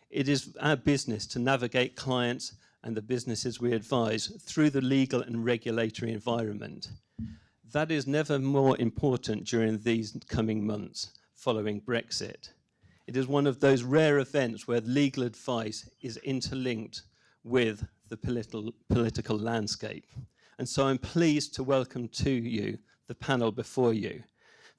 It is our business to navigate clients and the businesses we advise through the legal and regulatory environment. That is never more important during these coming months following Brexit. It is one of those rare events where legal advice is interlinked with the political landscape. And so I'm pleased to welcome to you the panel before you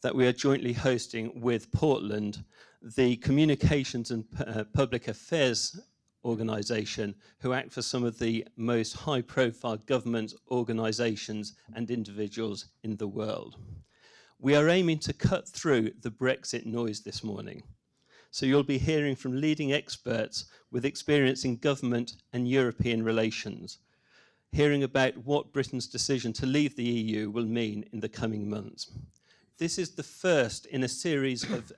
that we are jointly hosting with Portland, the Communications and Public Affairs organisation who act for some of the most high-profile government organisations and individuals in the world. We are aiming to cut through the Brexit noise this morning. So you'll be hearing from leading experts with experience in government and European relations, hearing about what Britain's decision to leave the EU will mean in the coming months. This is the first in a series of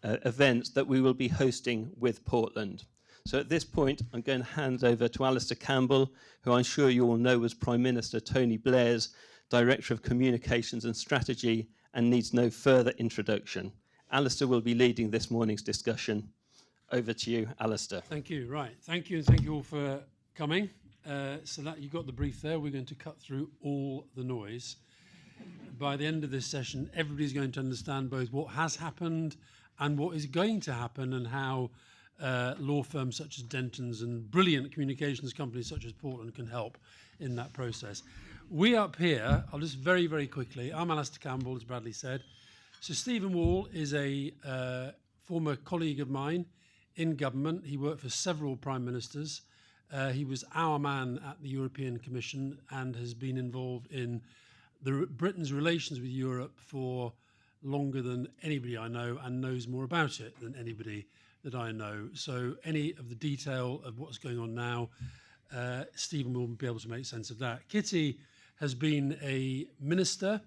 events that we will be hosting with Portland. So at this point, I'm going to hand over to Alastair Campbell, who I'm sure you all know was Prime Minister Tony Blair's Director of Communications and Strategy and needs no further introduction. Alastair will be leading this morning's discussion. Over to you, Alastair. Thank you. Right. Thank you, and thank you all for coming. So that you got the brief there. We're going to cut through all the noise. By the end of this session, everybody's going to understand both what has happened and what is going to happen, and how law firms such as Dentons and brilliant communications companies such as Portland can help in that process. We up here, I'll just very, very quickly, I'm Alastair Campbell, as Bradley said. So Stephen Wall is a former colleague of mine in government. He worked for several prime ministers. He was our man at the European Commission and has been involved in Britain's relations with Europe for longer than anybody I know, and knows more about it than anybody that I know. So any of the detail of what's going on now, Stephen will be able to make sense of that. Kitty has been a minister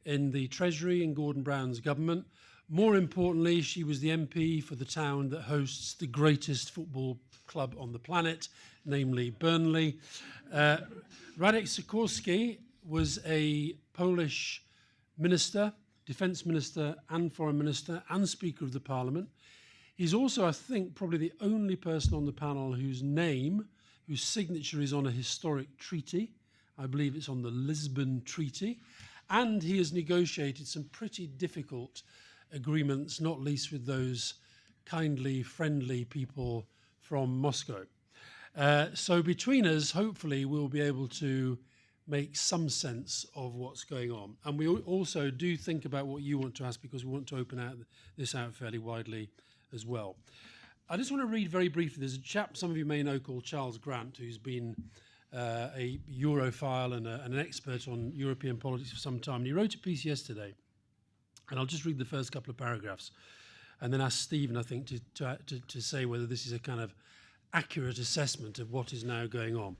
in the Treasury in Gordon Brown's government. More importantly, she was the MP for the town that hosts the greatest football club on the planet, namely Burnley. Radek Sikorski was a Polish minister, defence minister and foreign minister and Speaker of the Parliament. He's also, I think, probably the only person on the panel whose signature is on a historic treaty. I believe it's on the Lisbon Treaty. And he has negotiated some pretty difficult agreements, not least with those kindly, friendly people from Moscow. So between us, hopefully, we'll be able to make some sense of what's going on. And we also do think about what you want to ask, because we want to open this out fairly widely as well. I just want to read very briefly. There's a chap some of you may know called Charles Grant, who's been a Europhile and an expert on European politics for some time. And he wrote a piece yesterday, and I'll just read the first couple of paragraphs and then ask Stephen, I think, to say whether this is a kind of accurate assessment of what is now going on.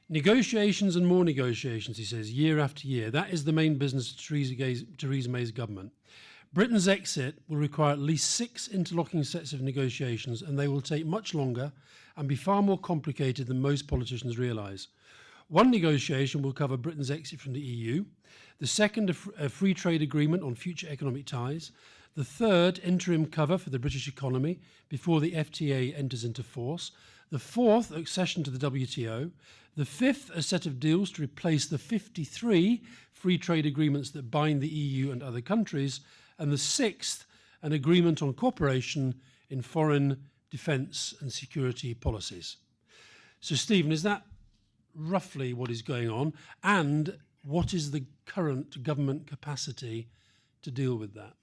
Negotiations and more negotiations, he says, year after year. That is the main business of Theresa May's government. Britain's exit will require at least 6 interlocking sets of negotiations, and they will take much longer and be far more complicated than most politicians realise. One negotiation will cover Britain's exit from the EU, the second a free trade agreement on future economic ties, the third interim cover for the British economy before the FTA enters into force, the fourth accession to the WTO, the fifth a set of deals to replace the 53 free trade agreements that bind the EU and other countries, and the sixth an agreement on cooperation in foreign, defence and security policies. So Stephen, is that roughly what is going on, and what is the current government capacity to deal with that?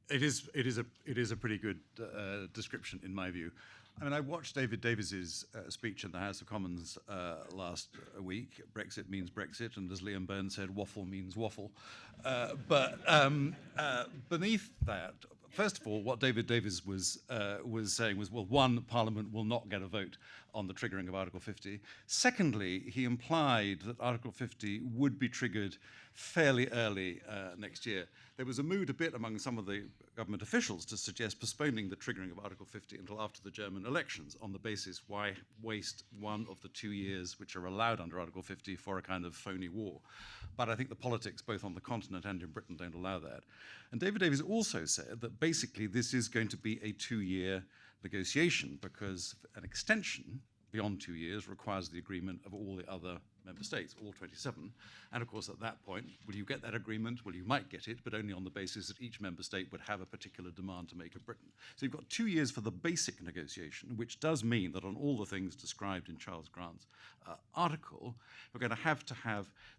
It is a pretty good description, in my view. I mean, I watched David Davis's speech in the House of Commons last week. Brexit means Brexit, and as Liam Byrne said, waffle means waffle. But beneath that, first of all, what David Davis was saying was, well, one, Parliament will not get a vote on the triggering of Article 50. Secondly, he implied that Article 50 would be triggered fairly early next year. There was a mood a bit among some of the government officials to suggest postponing the triggering of Article 50 until after the German elections, on the basis why waste one of the 2 years which are allowed under Article 50 for a kind of phony war. But I think the politics both on the continent and in Britain don't allow that. And David Davis also said that basically this is going to be a 2-year negotiation, because an extension beyond 2 years requires the agreement of all the other member states, all 27. And of course, at that point, will you get that agreement? Well, you might get it, but only on the basis that each member state would have a particular demand to make of Britain. So you've got 2 years for the basic negotiation, which does mean that on all the things described in Charles Grant's article, we're going to have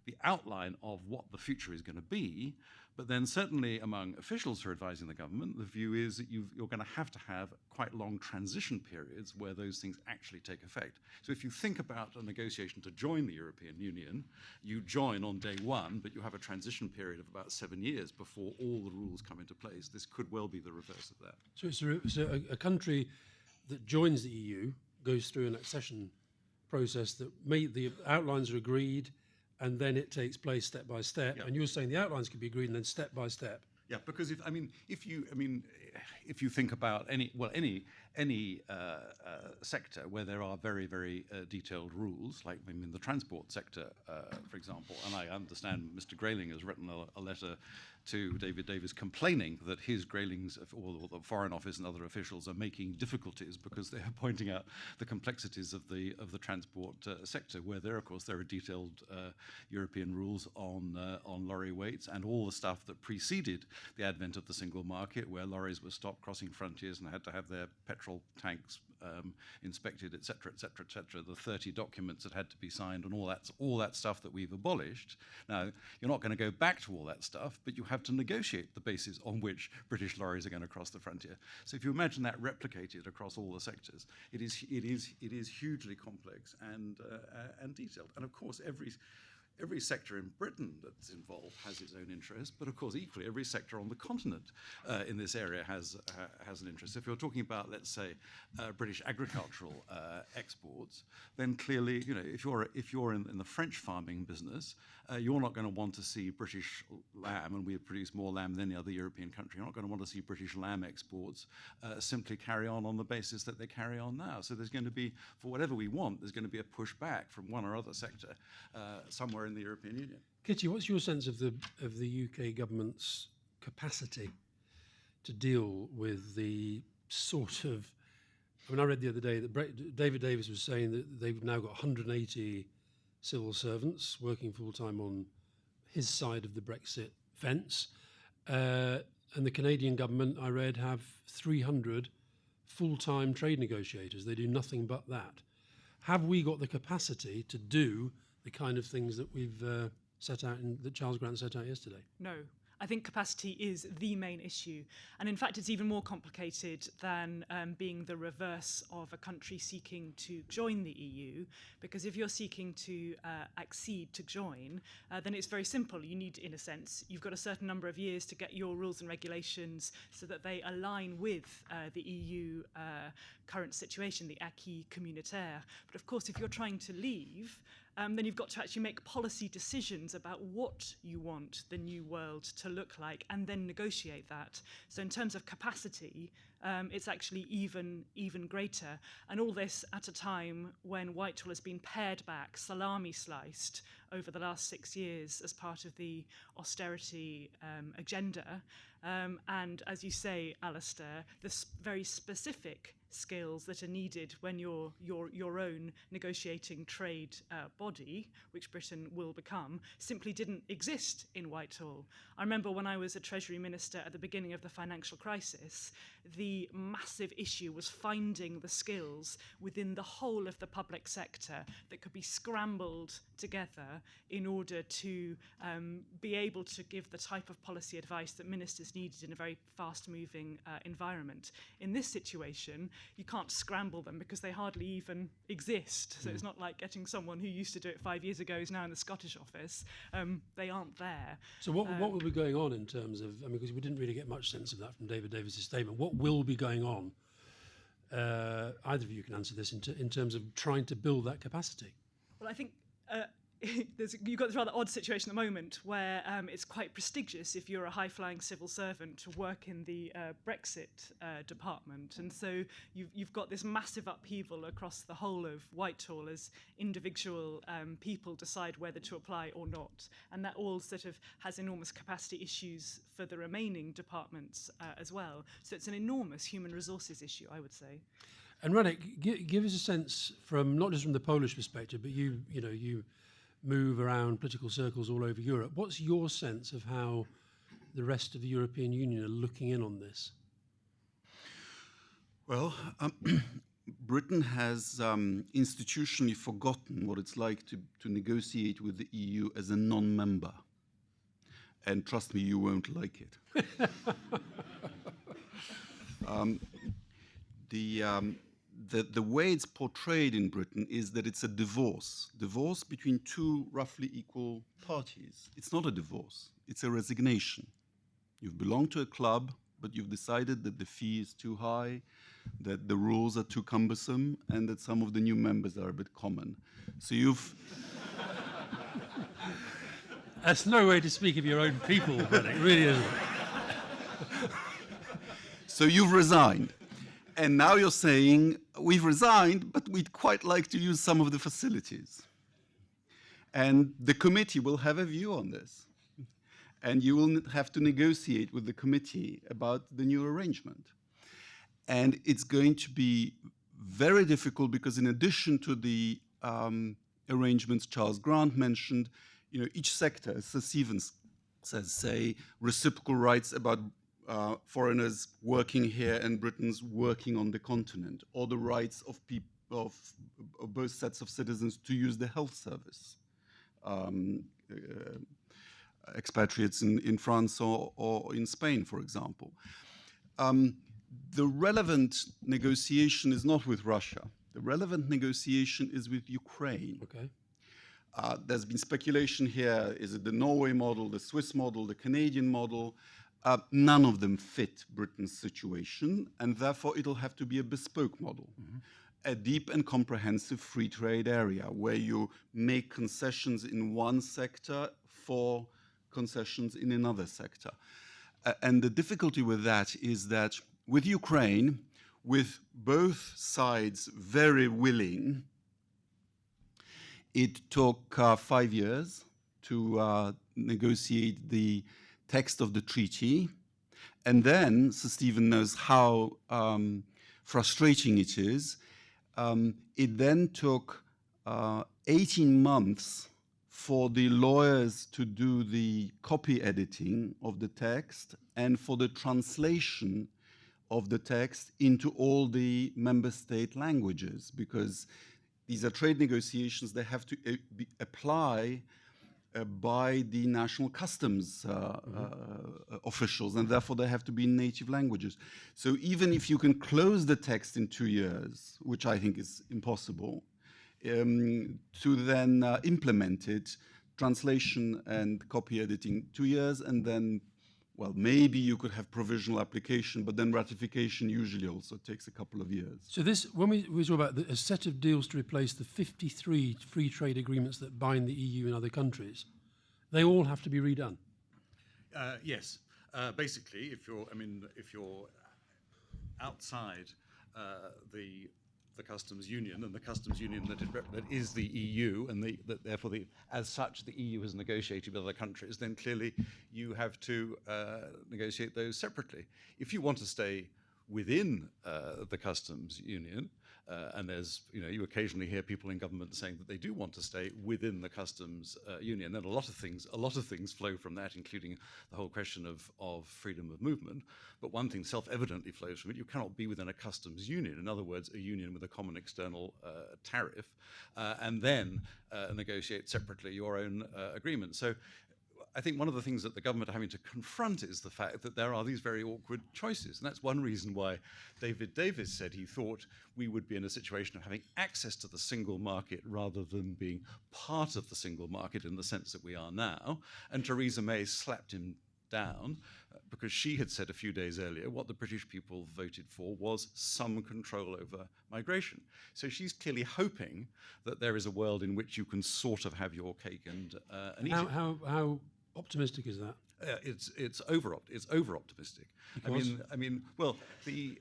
the outline of what the future is going to be. But then certainly among officials who are advising the government, the view is that you're going to have quite long transition periods where those things actually take effect. So if you think about a negotiation to join the European Union, you join on day one, but you have a transition period of about 7 years before all the rules come into place. This could well be the reverse of that. So a country that joins the EU goes through an accession process that the outlines are agreed, and then it takes place step by step. Yeah. And you're saying the outlines can be agreed and then step by step. Yeah, because if you think about any sector where there are very, very detailed rules, like the transport sector, for example, and I understand Mr. Grayling has written a letter to David Davis complaining that his Graylings or the Foreign Office and other officials are making difficulties because they are pointing out the complexities of the transport sector, where there are detailed European rules on lorry weights and all the stuff that preceded the advent of the single market, where lorries were stopped crossing frontiers and had to have their petrol tanks inspected, et cetera, et cetera, et cetera. The 30 documents that had to be signed and all that stuff that we've abolished. Now, you're not going to go back to all that stuff, but you have to negotiate the basis on which British lorries are going to cross the frontier. So if you imagine that replicated across all the sectors, it is hugely complex and detailed. And of course, every sector in Britain that's involved has its own interest, but of course, equally, every sector on the continent in this area has an interest. If you're talking about, let's say, British agricultural exports, then clearly, if you're in the French farming business, you're not going to want to see British lamb, and we produce more lamb than any other European country. You're not going to want to see British lamb exports simply carry on the basis that they carry on now. So there's going to be, for whatever we want, there's going to be a pushback from one or other sector somewhere in the European Union. Kitty, what's your sense of the UK government's capacity to deal with the sort of? I read the other day that David Davis was saying that they've now got 180 civil servants working full time on his side of the Brexit fence, and the Canadian government, I read, have 300 full-time trade negotiators. They do nothing but that. Have we got the capacity to do the kind of things that we've set out that Charles Grant set out yesterday? No. I think capacity is the main issue. And in fact, it's even more complicated than being the reverse of a country seeking to join the EU, because if you're seeking to accede to join, then it's very simple. You need, in a sense, you've got a certain number of years to get your rules and regulations so that they align with the EU current situation, the acquis communautaire. But of course, if you're trying to leave, then you've got to actually make policy decisions about what you want the new world to look like and then negotiate that. So in terms of capacity, it's actually even greater. And all this at a time when Whitehall has been pared back, salami sliced over the last 6 years as part of the austerity agenda. And as you say, Alastair, the very specific skills that are needed when you're your own negotiating trade body, which Britain will become, simply didn't exist in Whitehall. I remember when I was a Treasury Minister at the beginning of the financial crisis, the massive issue was finding the skills within the whole of the public sector that could be scrambled together in order to be able to give the type of policy advice that ministers needed in a very fast-moving environment. In this situation, you can't scramble them because they hardly even exist. So it's not like getting someone who used to do it 5 years ago who's now in the Scottish office. They aren't there. So what will be going on in terms of, because we didn't really get much sense of that from David Davis's statement. What will be going on? Either of you can answer this in terms of trying to build that capacity. Well, I think you've got this rather odd situation at the moment where it's quite prestigious if you're a high-flying civil servant to work in the Brexit department. And so you've got this massive upheaval across the whole of Whitehall as individual people decide whether to apply or not. And that all sort of has enormous capacity issues for the remaining departments as well. So it's an enormous human resources issue, I would say. And Radek, give us a sense from, not just from the Polish perspective, but you move around political circles all over Europe. What's your sense of how the rest of the European Union are looking in on this? Well, Britain has institutionally forgotten what it's like to negotiate with the EU as a non-member. And trust me, you won't like it. The way it's portrayed in Britain is that it's a divorce between two roughly equal parties. It's not a divorce, it's a resignation. You've belonged to a club, but you've decided that the fee is too high, that the rules are too cumbersome, and that some of the new members are a bit common. So you've... That's no way to speak of your own people, but it really isn't. So you've resigned. And now you're saying, we've resigned, but we'd quite like to use some of the facilities. And the committee will have a view on this. And you will have to negotiate with the committee about the new arrangement. And it's going to be very difficult because in addition to the arrangements Charles Grant mentioned, each sector, as Sir Stevens says, say, reciprocal rights about foreigners working here and Britons working on the continent, or the rights of both sets of citizens to use the health service. Expatriates in France or in Spain, for example. The relevant negotiation is not with Russia. The relevant negotiation is with Ukraine. Okay. There's been speculation here, is it the Norway model, the Swiss model, the Canadian model? None of them fit Britain's situation, and therefore it'll have to be a bespoke model. Mm-hmm. A deep and comprehensive free trade area where you make concessions in one sector for concessions in another sector. And the difficulty with that is that with Ukraine, with both sides very willing, it took 5 years to negotiate the text of the treaty. And then, Sir Stephen knows how frustrating it is. It then took 18 months for the lawyers to do the copy editing of the text and for the translation of the text into all the member state languages, because these are trade negotiations. They have to apply by the national customs officials, and therefore they have to be in native languages. So even if you can close the text in 2 years, which I think is impossible, to then implement it, translation and copy editing 2 years, and then, well, maybe you could have provisional application, but then ratification usually also takes a couple of years. So this, when we talk about a set of deals to replace the 53 free trade agreements that bind the EU and other countries, they all have to be redone? Yes. Basically, if you're outside the customs union, and the customs union that is the EU, and therefore as such the EU has negotiated with other countries, then clearly you have to negotiate those separately. If you want to stay within the customs union, and there's, you occasionally hear people in government saying that they do want to stay within the customs union. Then a lot of things flow from that, including the whole question of freedom of movement. But one thing self-evidently flows from it: you cannot be within a customs union. In other words, a union with a common external tariff, and then negotiate separately your own agreement. So I think one of the things that the government are having to confront is the fact that there are these very awkward choices. And that's one reason why David Davis said he thought we would be in a situation of having access to the single market rather than being part of the single market in the sense that we are now. And Theresa May slapped him down because she had said a few days earlier what the British people voted for was some control over migration. So she's clearly hoping that there is a world in which you can sort of have your cake and eat it. How optimistic is that? It's over optimistic. I mean, well, the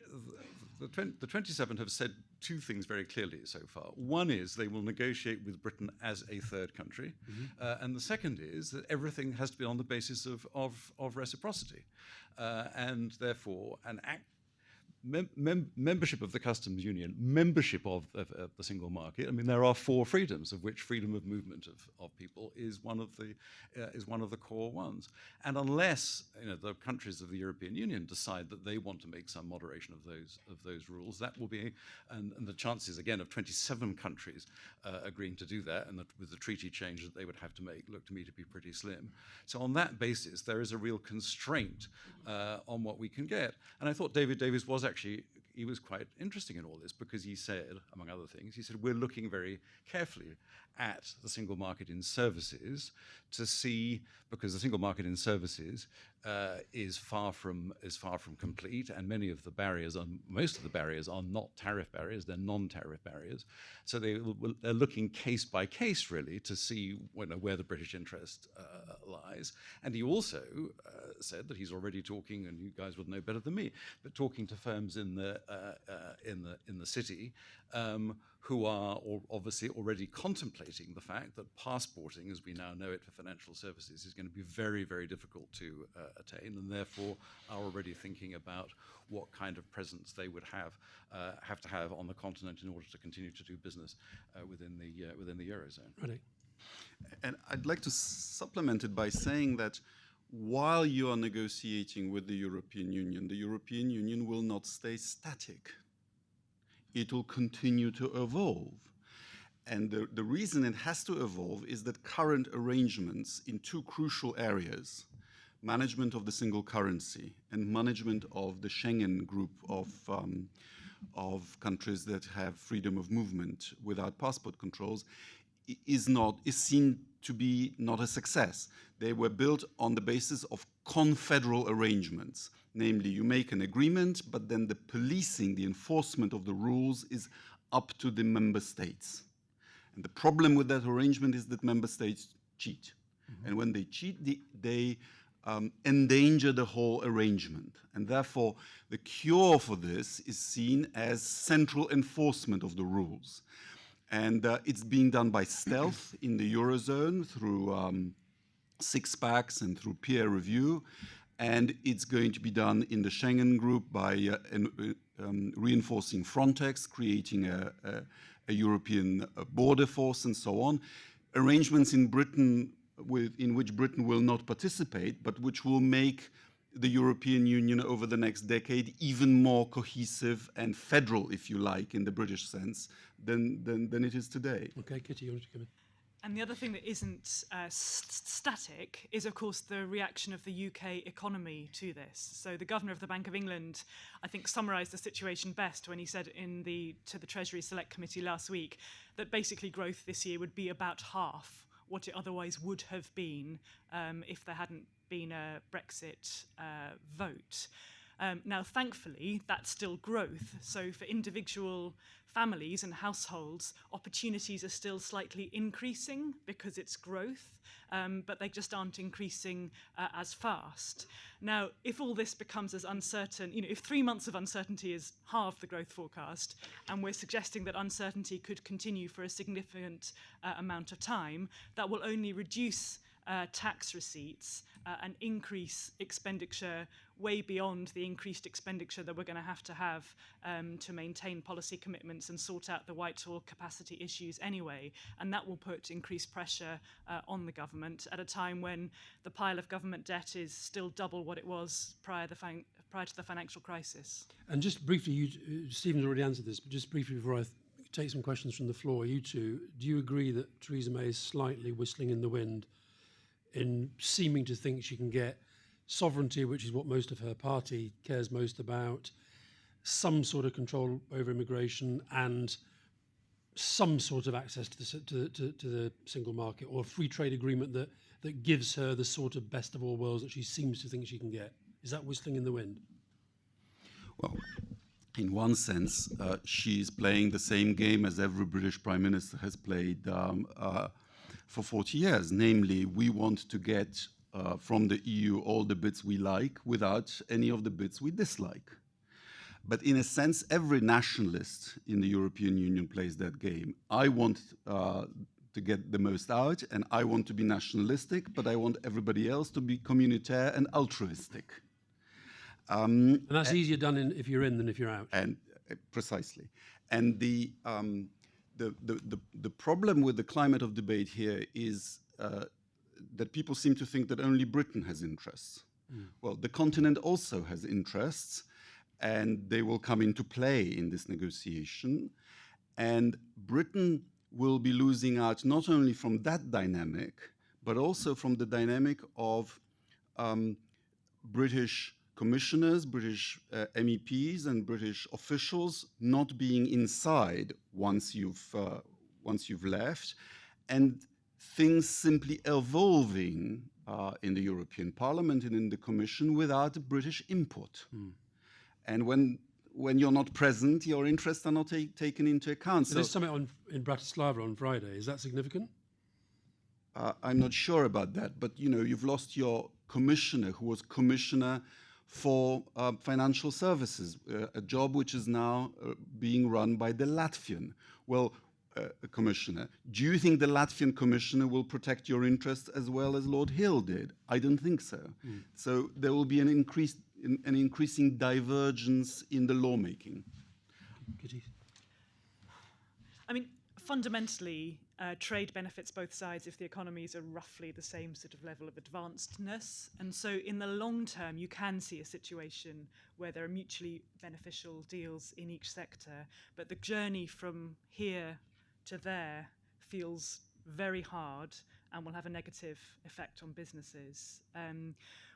27 have said two things very clearly so far. One is they will negotiate with Britain as a third country, and the second is that everything has to be on the basis of reciprocity, and therefore membership of the customs union, membership of the single market. I mean, there are 4 freedoms, of which freedom of movement of people is one of the core ones. And unless the countries of the European Union decide that they want to make some moderation of those rules, that will be, and the chances again of 27 countries agreeing to do that, and with the treaty change that they would have to make, look to me to be pretty slim. So on that basis, there is a real constraint on what we can get. And I thought David Davis was actually, he was quite interesting in all this, because he said, among other things, he said, we're looking very carefully at the single market in services to see, because the single market in services is far from complete, and most of the barriers are not tariff barriers, they're non-tariff barriers. So they're looking case by case, really, to see where the British interest lies. And he also said that he's already talking, and you guys would know better than me, but talking to firms in the city who are obviously already contemplating the fact that passporting, as we now know it for financial services, is going to be very, very difficult to attain, and therefore are already thinking about what kind of presence they would have to have on the continent in order to continue to do business within the Eurozone. Right. And I'd like to supplement it by saying that while you are negotiating with the European Union will not stay static. It will continue to evolve. And the reason it has to evolve is that current arrangements in 2 crucial areas, management of the single currency and management of the Schengen group of countries that have freedom of movement without passport controls, is seen to be not a success. They were built on the basis of confederal arrangements. Namely, you make an agreement, but then the policing, the enforcement of the rules is up to the member states. And the problem with that arrangement is that member states cheat. Mm-hmm. And when they cheat, they endanger the whole arrangement. And therefore, the cure for this is seen as central enforcement of the rules. And it's being done by stealth in the Eurozone through six-packs and through peer review. And it's going to be done in the Schengen group by reinforcing Frontex, creating a European border force, and so on. Arrangements in Britain in which Britain will not participate, but which will make the European Union over the next decade even more cohesive and federal, if you like, in the British sense, than it is today. Okay, Kitty, you want to come in? And the other thing that isn't static is, of course, the reaction of the UK economy to this. So the Governor of the Bank of England, I think, summarised the situation best when he said to the Treasury Select Committee last week that basically growth this year would be about half what it otherwise would have been if there hadn't been a Brexit vote. Now, thankfully, that's still growth. So for individual families and households, opportunities are still slightly increasing because it's growth, but they just aren't increasing as fast. Now, if all this becomes as uncertain, if 3 months of uncertainty is half the growth forecast, and we're suggesting that uncertainty could continue for a significant amount of time, that will only reduce tax receipts and increase expenditure way beyond the increased expenditure that we're going to have to maintain policy commitments and sort out the Whitehall capacity issues anyway. And that will put increased pressure on the government at a time when the pile of government debt is still double what it was prior to the financial crisis. And just briefly, Stephen's already answered this, but just briefly before I take some questions from the floor, you two, do you agree that Theresa May is slightly whistling in the wind in seeming to think she can get sovereignty, which is what most of her party cares most about, some sort of control over immigration, and some sort of access to the single market, or a free trade agreement that gives her the sort of best of all worlds that she seems to think she can get? Is that whistling in the wind? Well, in one sense, she's playing the same game as every British Prime Minister has played for 40 years. Namely, we want to get from the EU all the bits we like without any of the bits we dislike. But in a sense, every nationalist in the European Union plays that game. I want to get the most out, and I want to be nationalistic, but I want everybody else to be communautaire and altruistic. And that's easier done if you're in than if you're out. And precisely. And the problem with the climate of debate here is that people seem to think that only Britain has interests. Well, the continent also has interests, and they will come into play in this negotiation. And Britain will be losing out not only from that dynamic, but also from the dynamic of British commissioners, British MEPs, and British officials not being inside once you've left, and things simply evolving in the European Parliament and in the Commission without British input. And when you're not present, your interests are not taken into account. So this summit in Bratislava on Friday, is that significant? I'm not sure about that, but you've lost your commissioner, who was commissioner for financial services, a job which is now being run by the Latvian commissioner. Do you think the Latvian commissioner will protect your interests as well as Lord Hill did? I don't think so. So there will be an increasing divergence in the lawmaking. I mean, fundamentally, trade benefits both sides if the economies are roughly the same sort of level of advancedness. And so in the long term, you can see a situation where there are mutually beneficial deals in each sector. But the journey from here to there feels very hard and will have a negative effect on businesses.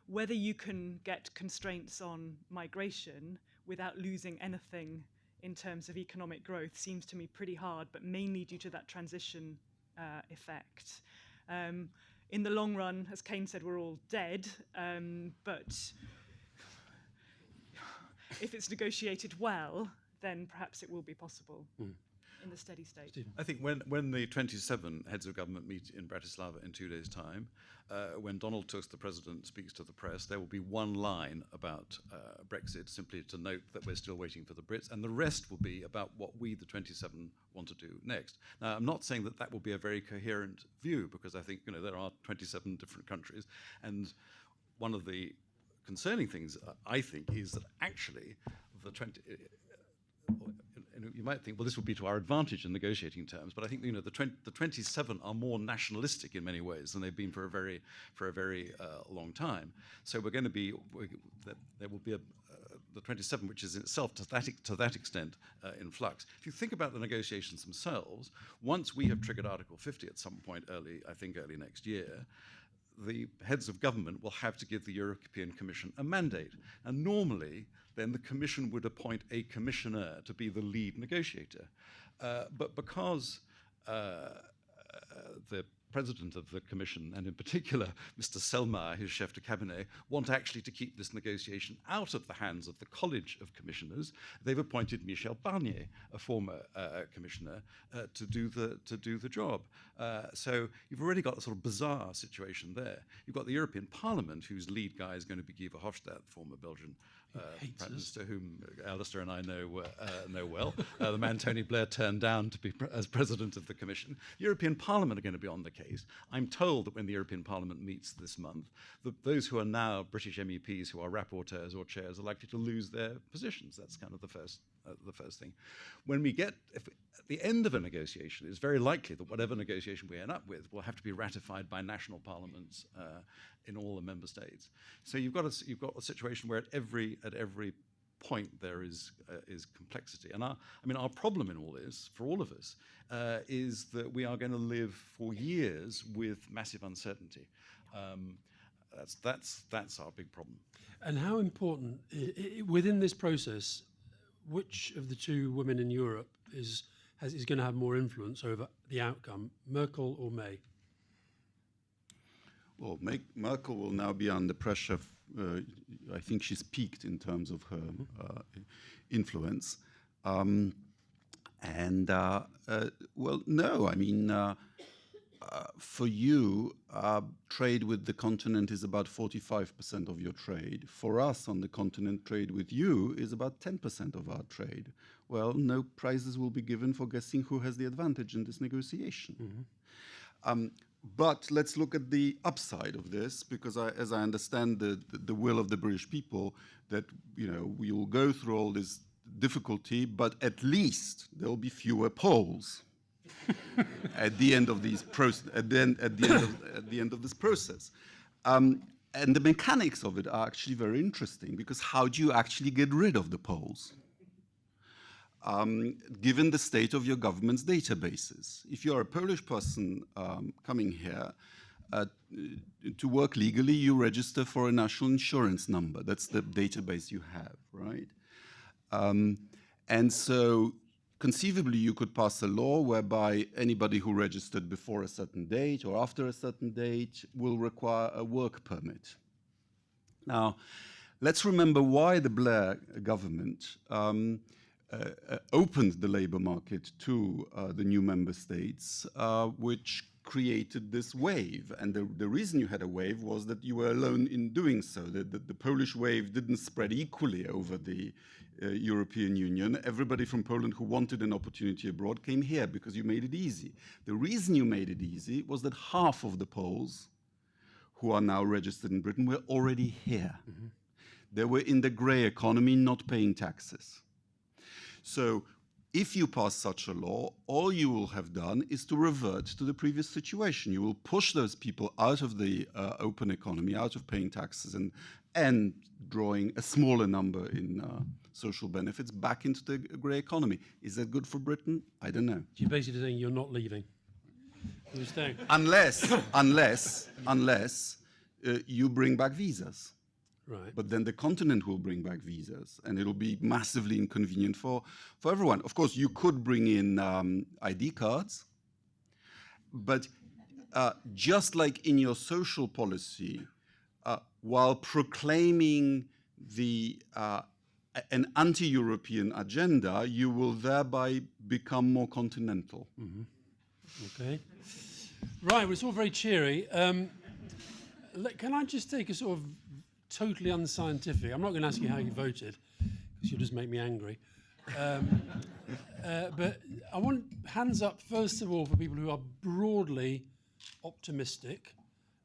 Whether you can get constraints on migration without losing anything in terms of economic growth seems to me pretty hard, but mainly due to that transition effect. In the long run, as Kane said, we're all dead, but if it's negotiated well, then perhaps it will be possible in the steady state. Stephen. I think when the 27 heads of government meet in Bratislava in 2 days' time, when Donald Tusk, the president, speaks to the press, there will be one line about Brexit, simply to note that we're still waiting for the Brits, and the rest will be about what we, the 27, want to do next. Now, I'm not saying that that will be a very coherent view, because I think there are 27 different countries, and one of the concerning things, I think, is that actually the you might think, well, this would be to our advantage in negotiating terms, but I think the 27 are more nationalistic in many ways than they've been for a very long time. So we're going to be there will be the 27, which is in itself to that extent in flux. If you think about the negotiations themselves, once we have triggered Article 50 at some point early next year, the heads of government will have to give the European Commission a mandate, and normally then the Commission would appoint a commissioner to be the lead negotiator. But because the president of the Commission, and in particular Mr. Selmayr, his chef de cabinet, want actually to keep this negotiation out of the hands of the College of Commissioners, they've appointed Michel Barnier, a former commissioner, to do the job. So you've already got a sort of bizarre situation there. You've got the European Parliament, whose lead guy is going to be Guy Verhofstadt, former Belgian Prime Minister, whom Alastair and I know well. The man Tony Blair turned down to be as president of the Commission. The European Parliament are going to be on the case. I'm told that when the European Parliament meets this month, those who are now British MEPs who are rapporteurs or chairs are likely to lose their positions. That's kind of the first thing. When we get at the end of a negotiation, it's very likely that whatever negotiation we end up with will have to be ratified by national parliaments in all the member states. So you've got a situation where at every point there is complexity. And our problem in all this, for all of us, is that we are going to live for years with massive uncertainty. That's our big problem. And how important, within this process, which of the two women in Europe is going to have more influence over the outcome, Merkel or May? Well, Merkel will now be under pressure I think she's peaked in terms of her influence. Well, no, I mean, for you, trade with the continent is about 45% of your trade. For us on the continent, trade with you is about 10% of our trade. Well, no prizes will be given for guessing who has the advantage in this negotiation. But let's look at the upside of this, because as I understand the will of the British people, that we will go through all this difficulty, but at least there will be fewer polls at the end of these at the end of this process. And the mechanics of it are actually very interesting, because how do you actually get rid of the polls? Given the state of your government's databases. If you're a Polish person coming here to work legally, you register for a national insurance number. That's the database you have, right? And so conceivably you could pass a law whereby anybody who registered before a certain date or after a certain date will require a work permit. Now, let's remember why the Blair government opened the labor market to the new member states, which created this wave. And the reason you had a wave was that you were alone in doing so, that the Polish wave didn't spread equally over the European Union. Everybody from Poland who wanted an opportunity abroad came here because you made it easy. The reason you made it easy was that half of the Poles who are now registered in Britain were already here. They were in the grey economy, not paying taxes. So if you pass such a law, all you will have done is to revert to the previous situation. You will push those people out of the open economy, out of paying taxes and drawing a smaller number in social benefits back into the grey economy. Is that good for Britain? I don't know. You're basically saying you're not leaving. You're staying. Unless you bring back visas. Right. But then the continent will bring back visas, and it'll be massively inconvenient for everyone. Of course, you could bring in ID cards, but just like in your social policy, while proclaiming an anti-European agenda, you will thereby become more continental. Okay. Right, well, it's all very cheery. Can I just take a sort of totally unscientific. I'm not going to ask you how you voted, because you'll just make me angry. But I want hands up, first of all, for people who are broadly optimistic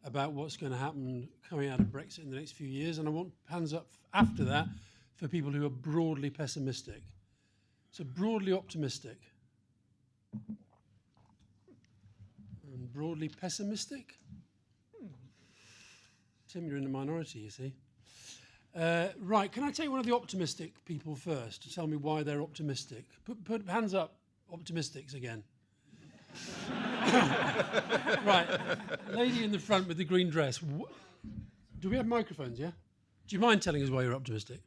about what's going to happen coming out of Brexit in the next few years. And I want hands up after that for people who are broadly pessimistic. So broadly optimistic. And broadly pessimistic? Tim, you're in the minority, you see. Right, can I take one of the optimistic people first to tell me why they're optimistic? Put hands up, optimistics again. Right, lady in the front with the green dress. Do we have microphones, yeah? Do you mind telling us why you're optimistic?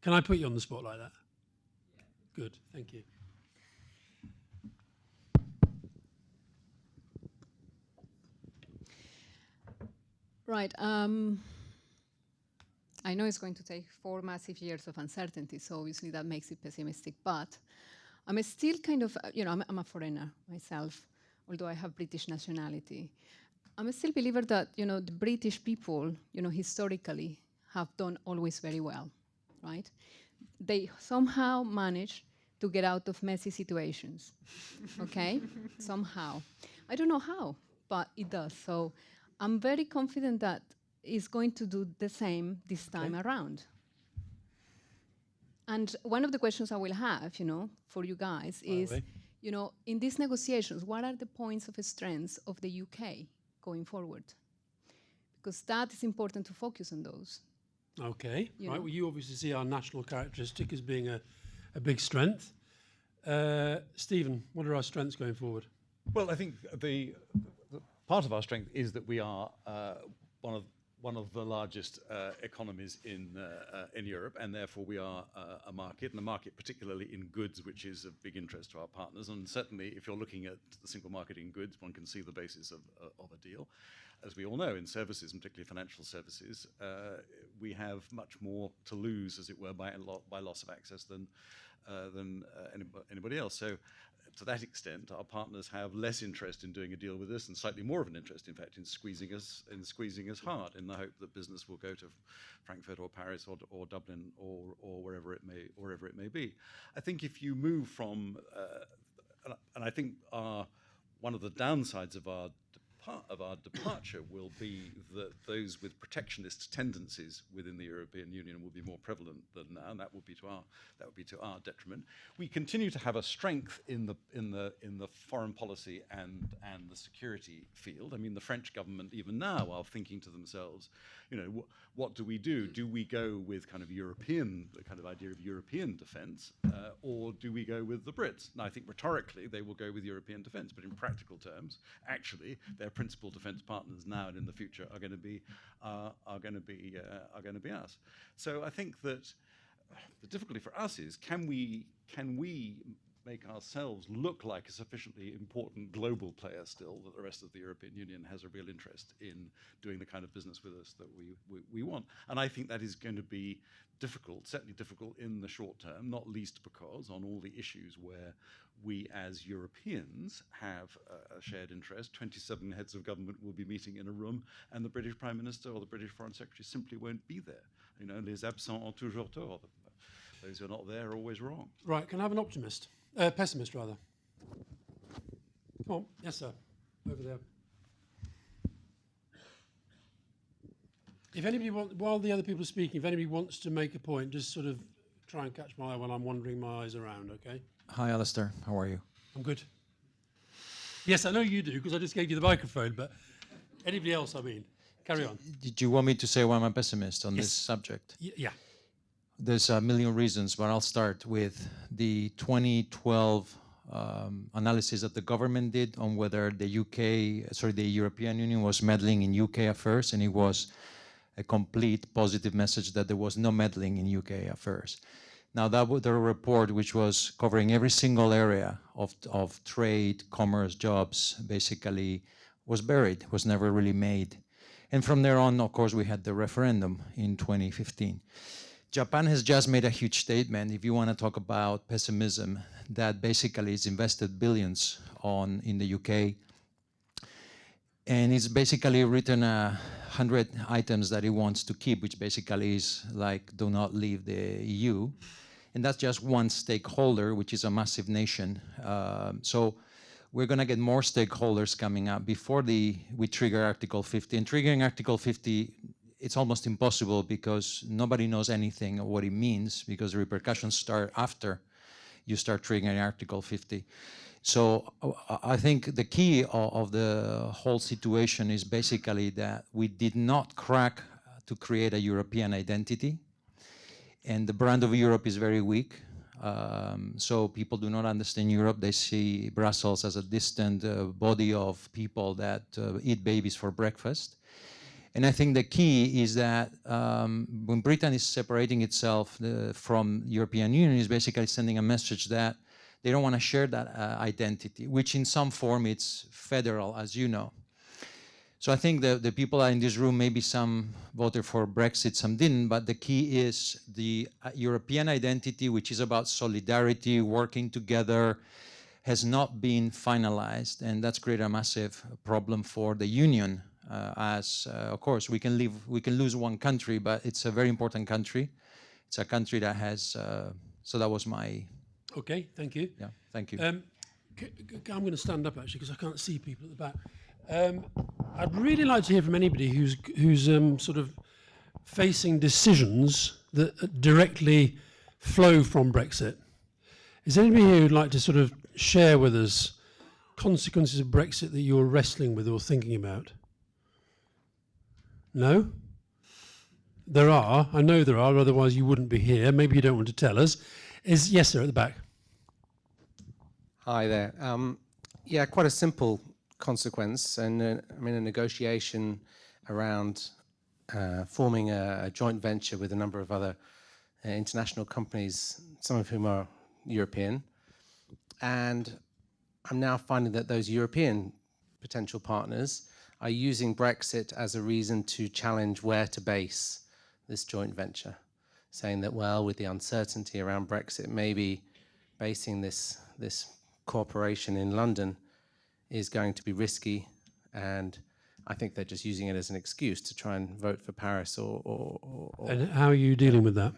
Can I put you on the spot like that? Good, thank you. Right. I know it's going to take 4 massive years of uncertainty, so obviously that makes it pessimistic. But I'm still kind of, I'm a foreigner myself, although I have British nationality. I'm still a believer that, the British people, historically have done always very well, right? They somehow manage to get out of messy situations, okay? Somehow. I don't know how, but it does. So I'm very confident that it's going to do the same this time around. And one of the questions I will have, for you guys is, in these negotiations, what are the points of strength of the UK going forward? Because that is important to focus on those. Okay, right. Well, you obviously see our national characteristic as being a big strength. Stephen, what are our strengths going forward? Well, I think the part of our strength is that we are one one of the largest economies in Europe, and therefore we are a market, and a market particularly in goods, which is of big interest to our partners. And certainly, if you're looking at the single market in goods, one can see the basis of a deal. As we all know, in services, and particularly financial services, we have much more to lose, as it were, by loss of access than anybody else. So, to that extent, our partners have less interest in doing a deal with us, and slightly more of an interest, in fact, in squeezing us hard, in the hope that business will go to Frankfurt or Paris or Dublin or wherever it may be. I think if you move from, and I think one of the downsides of our departure will be that those with protectionist tendencies within the European Union will be more prevalent than now, and that would be to our detriment. We continue to have a strength in the foreign policy and the security field. I mean, the French government even now are thinking to themselves, you know, what do we do? Do we go with kind of European, the kind of idea of European defence, or do we go with the Brits? Now, I think rhetorically they will go with European defence, but in practical terms, actually, their principal defence partners now and in the future are going to be us. So I think that the difficulty for us is can we make ourselves look like a sufficiently important global player still that the rest of the European Union has a real interest in doing the kind of business with us that we want. And I think that is going to be difficult, certainly difficult in the short term, not least because on all the issues where we as Europeans have a shared interest, 27 heads of government will be meeting in a room and the British Prime Minister or the British Foreign Secretary simply won't be there. You know, les absents ont toujours tort. Those who are not there are always wrong. Right, can I have an optimist? Pessimist, rather. Come on, yes, sir, over there. If anybody while the other people are speaking, if anybody wants to make a point, just sort of try and catch my eye while I'm wandering my eyes around, okay? Hi, Alastair. How are you? I'm good. Yes, I know you do, because I just gave you the microphone, but anybody else, I mean. Carry on. Did you want me to say why I'm a pessimist on Yes. this subject? Yeah. There's a million reasons, but I'll start with the 2012 analysis that the government did on whether the European Union was meddling in UK affairs, and it was a complete positive message that there was no meddling in UK affairs. Now, the report, which was covering every single area of trade, commerce, jobs, basically was buried, was never really made. And from there on, of course, we had the referendum in 2015. Japan has just made a huge statement, if you want to talk about pessimism, that basically it's invested billions in the UK. And it's basically written 100 items that it wants to keep, which basically is like, do not leave the EU. And that's just one stakeholder, which is a massive nation. So we're going to get more stakeholders coming up before we trigger Article 50. And triggering Article 50, it's almost impossible because nobody knows anything of what it means, because the repercussions start after you start triggering Article 50. So I think the key of the whole situation is basically that we did not crack to create a European identity. And the brand of Europe is very weak. So people do not understand Europe. They see Brussels as a distant body of people that eat babies for breakfast. And I think the key is that when Britain is separating itself from the European Union, is basically sending a message that they don't want to share that identity, which in some form it's federal, as you know. So I think the people in this room, maybe some voted for Brexit, some didn't, but the key is the European identity, which is about solidarity, working together, has not been finalized, and that's created a massive problem for the Union. Of course, we can lose one country, but it's a very important country. It's a country that has, so that was my... Okay, thank you. Yeah, thank you. I'm going to stand up, actually, because I can't see people at the back. I'd really like to hear from anybody who's sort of facing decisions that directly flow from Brexit. Is there anybody here who'd like to sort of share with us consequences of Brexit that you're wrestling with or thinking about? No? There are. I know there are, otherwise you wouldn't be here. Maybe you don't want to tell us. Yes, sir, at the back. Hi there. Yeah, quite a simple consequence, and I mean a negotiation around forming a joint venture with a number of other international companies, some of whom are European. And I'm now finding that those European potential partners are using Brexit as a reason to challenge where to base this joint venture, saying that, well, with the uncertainty around Brexit, maybe basing this cooperation in London is going to be risky, and I think they're just using it as an excuse to try and vote for Paris or And how are you dealing with that?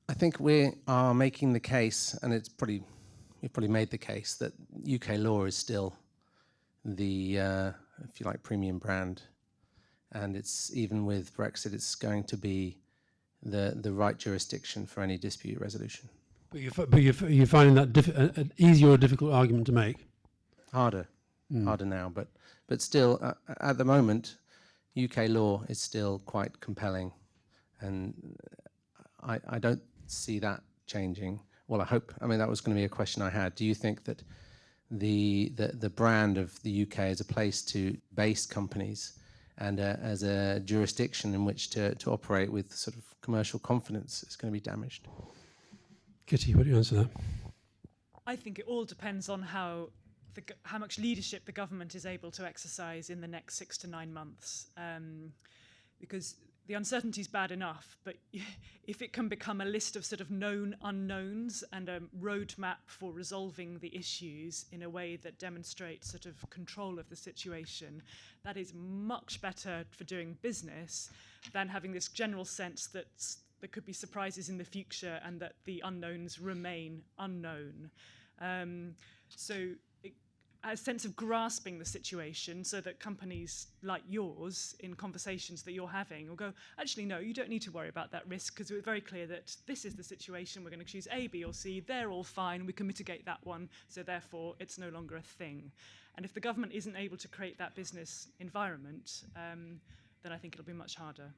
I think we are making the case, and we've probably made the case, that UK law is still the, if you like, premium brand. And it's, even with Brexit, it's going to be the right jurisdiction for any dispute resolution. But you're finding that an easy or difficult argument to make? Harder now, but still, at the moment, UK law is still quite compelling, and I don't see that changing. Well, I hope. I mean, that was going to be a question I had. Do you think that the brand of the UK as a place to base companies and as a jurisdiction in which to operate with sort of commercial confidence is going to be damaged? Kitty, what do you answer that? I think it all depends on how much leadership the government is able to exercise in the next 6 to 9 months. Because the uncertainty is bad enough, but if it can become a list of sort of known unknowns and a roadmap for resolving the issues in a way that demonstrates sort of control of the situation, that is much better for doing business than having this general sense that there could be surprises in the future and that the unknowns remain unknown. So a sense of grasping the situation so that companies like yours, in conversations that you're having, will go, actually, no, you don't need to worry about that risk because we're very clear that this is the situation, we're going to choose A, B or C, they're all fine, we can mitigate that one, so therefore it's no longer a thing. And if the government isn't able to create that business environment, then I think it'll be much harder.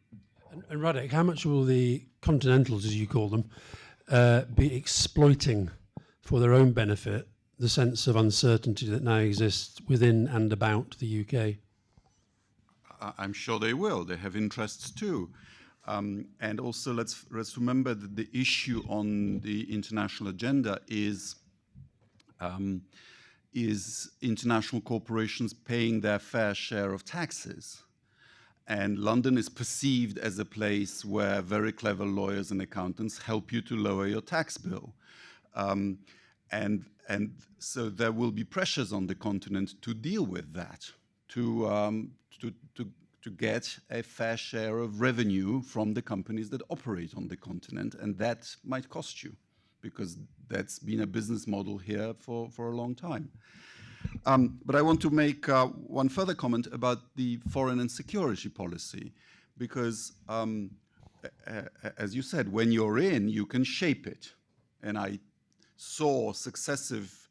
And Radek, how much will the continentals, as you call them, be exploiting for their own benefit the sense of uncertainty that now exists within and about the UK? I'm sure they will. They have interests too. And also, let's remember that the issue on the international agenda is international corporations paying their fair share of taxes. And London is perceived as a place where very clever lawyers and accountants help you to lower your tax bill. And so there will be pressures on the continent to deal with that, to get a fair share of revenue from the companies that operate on the continent, and that might cost you, because that's been a business model here for a long time. But I want to make one further comment about the foreign and security policy, because as you said, when you're in, you can shape it. And I saw successive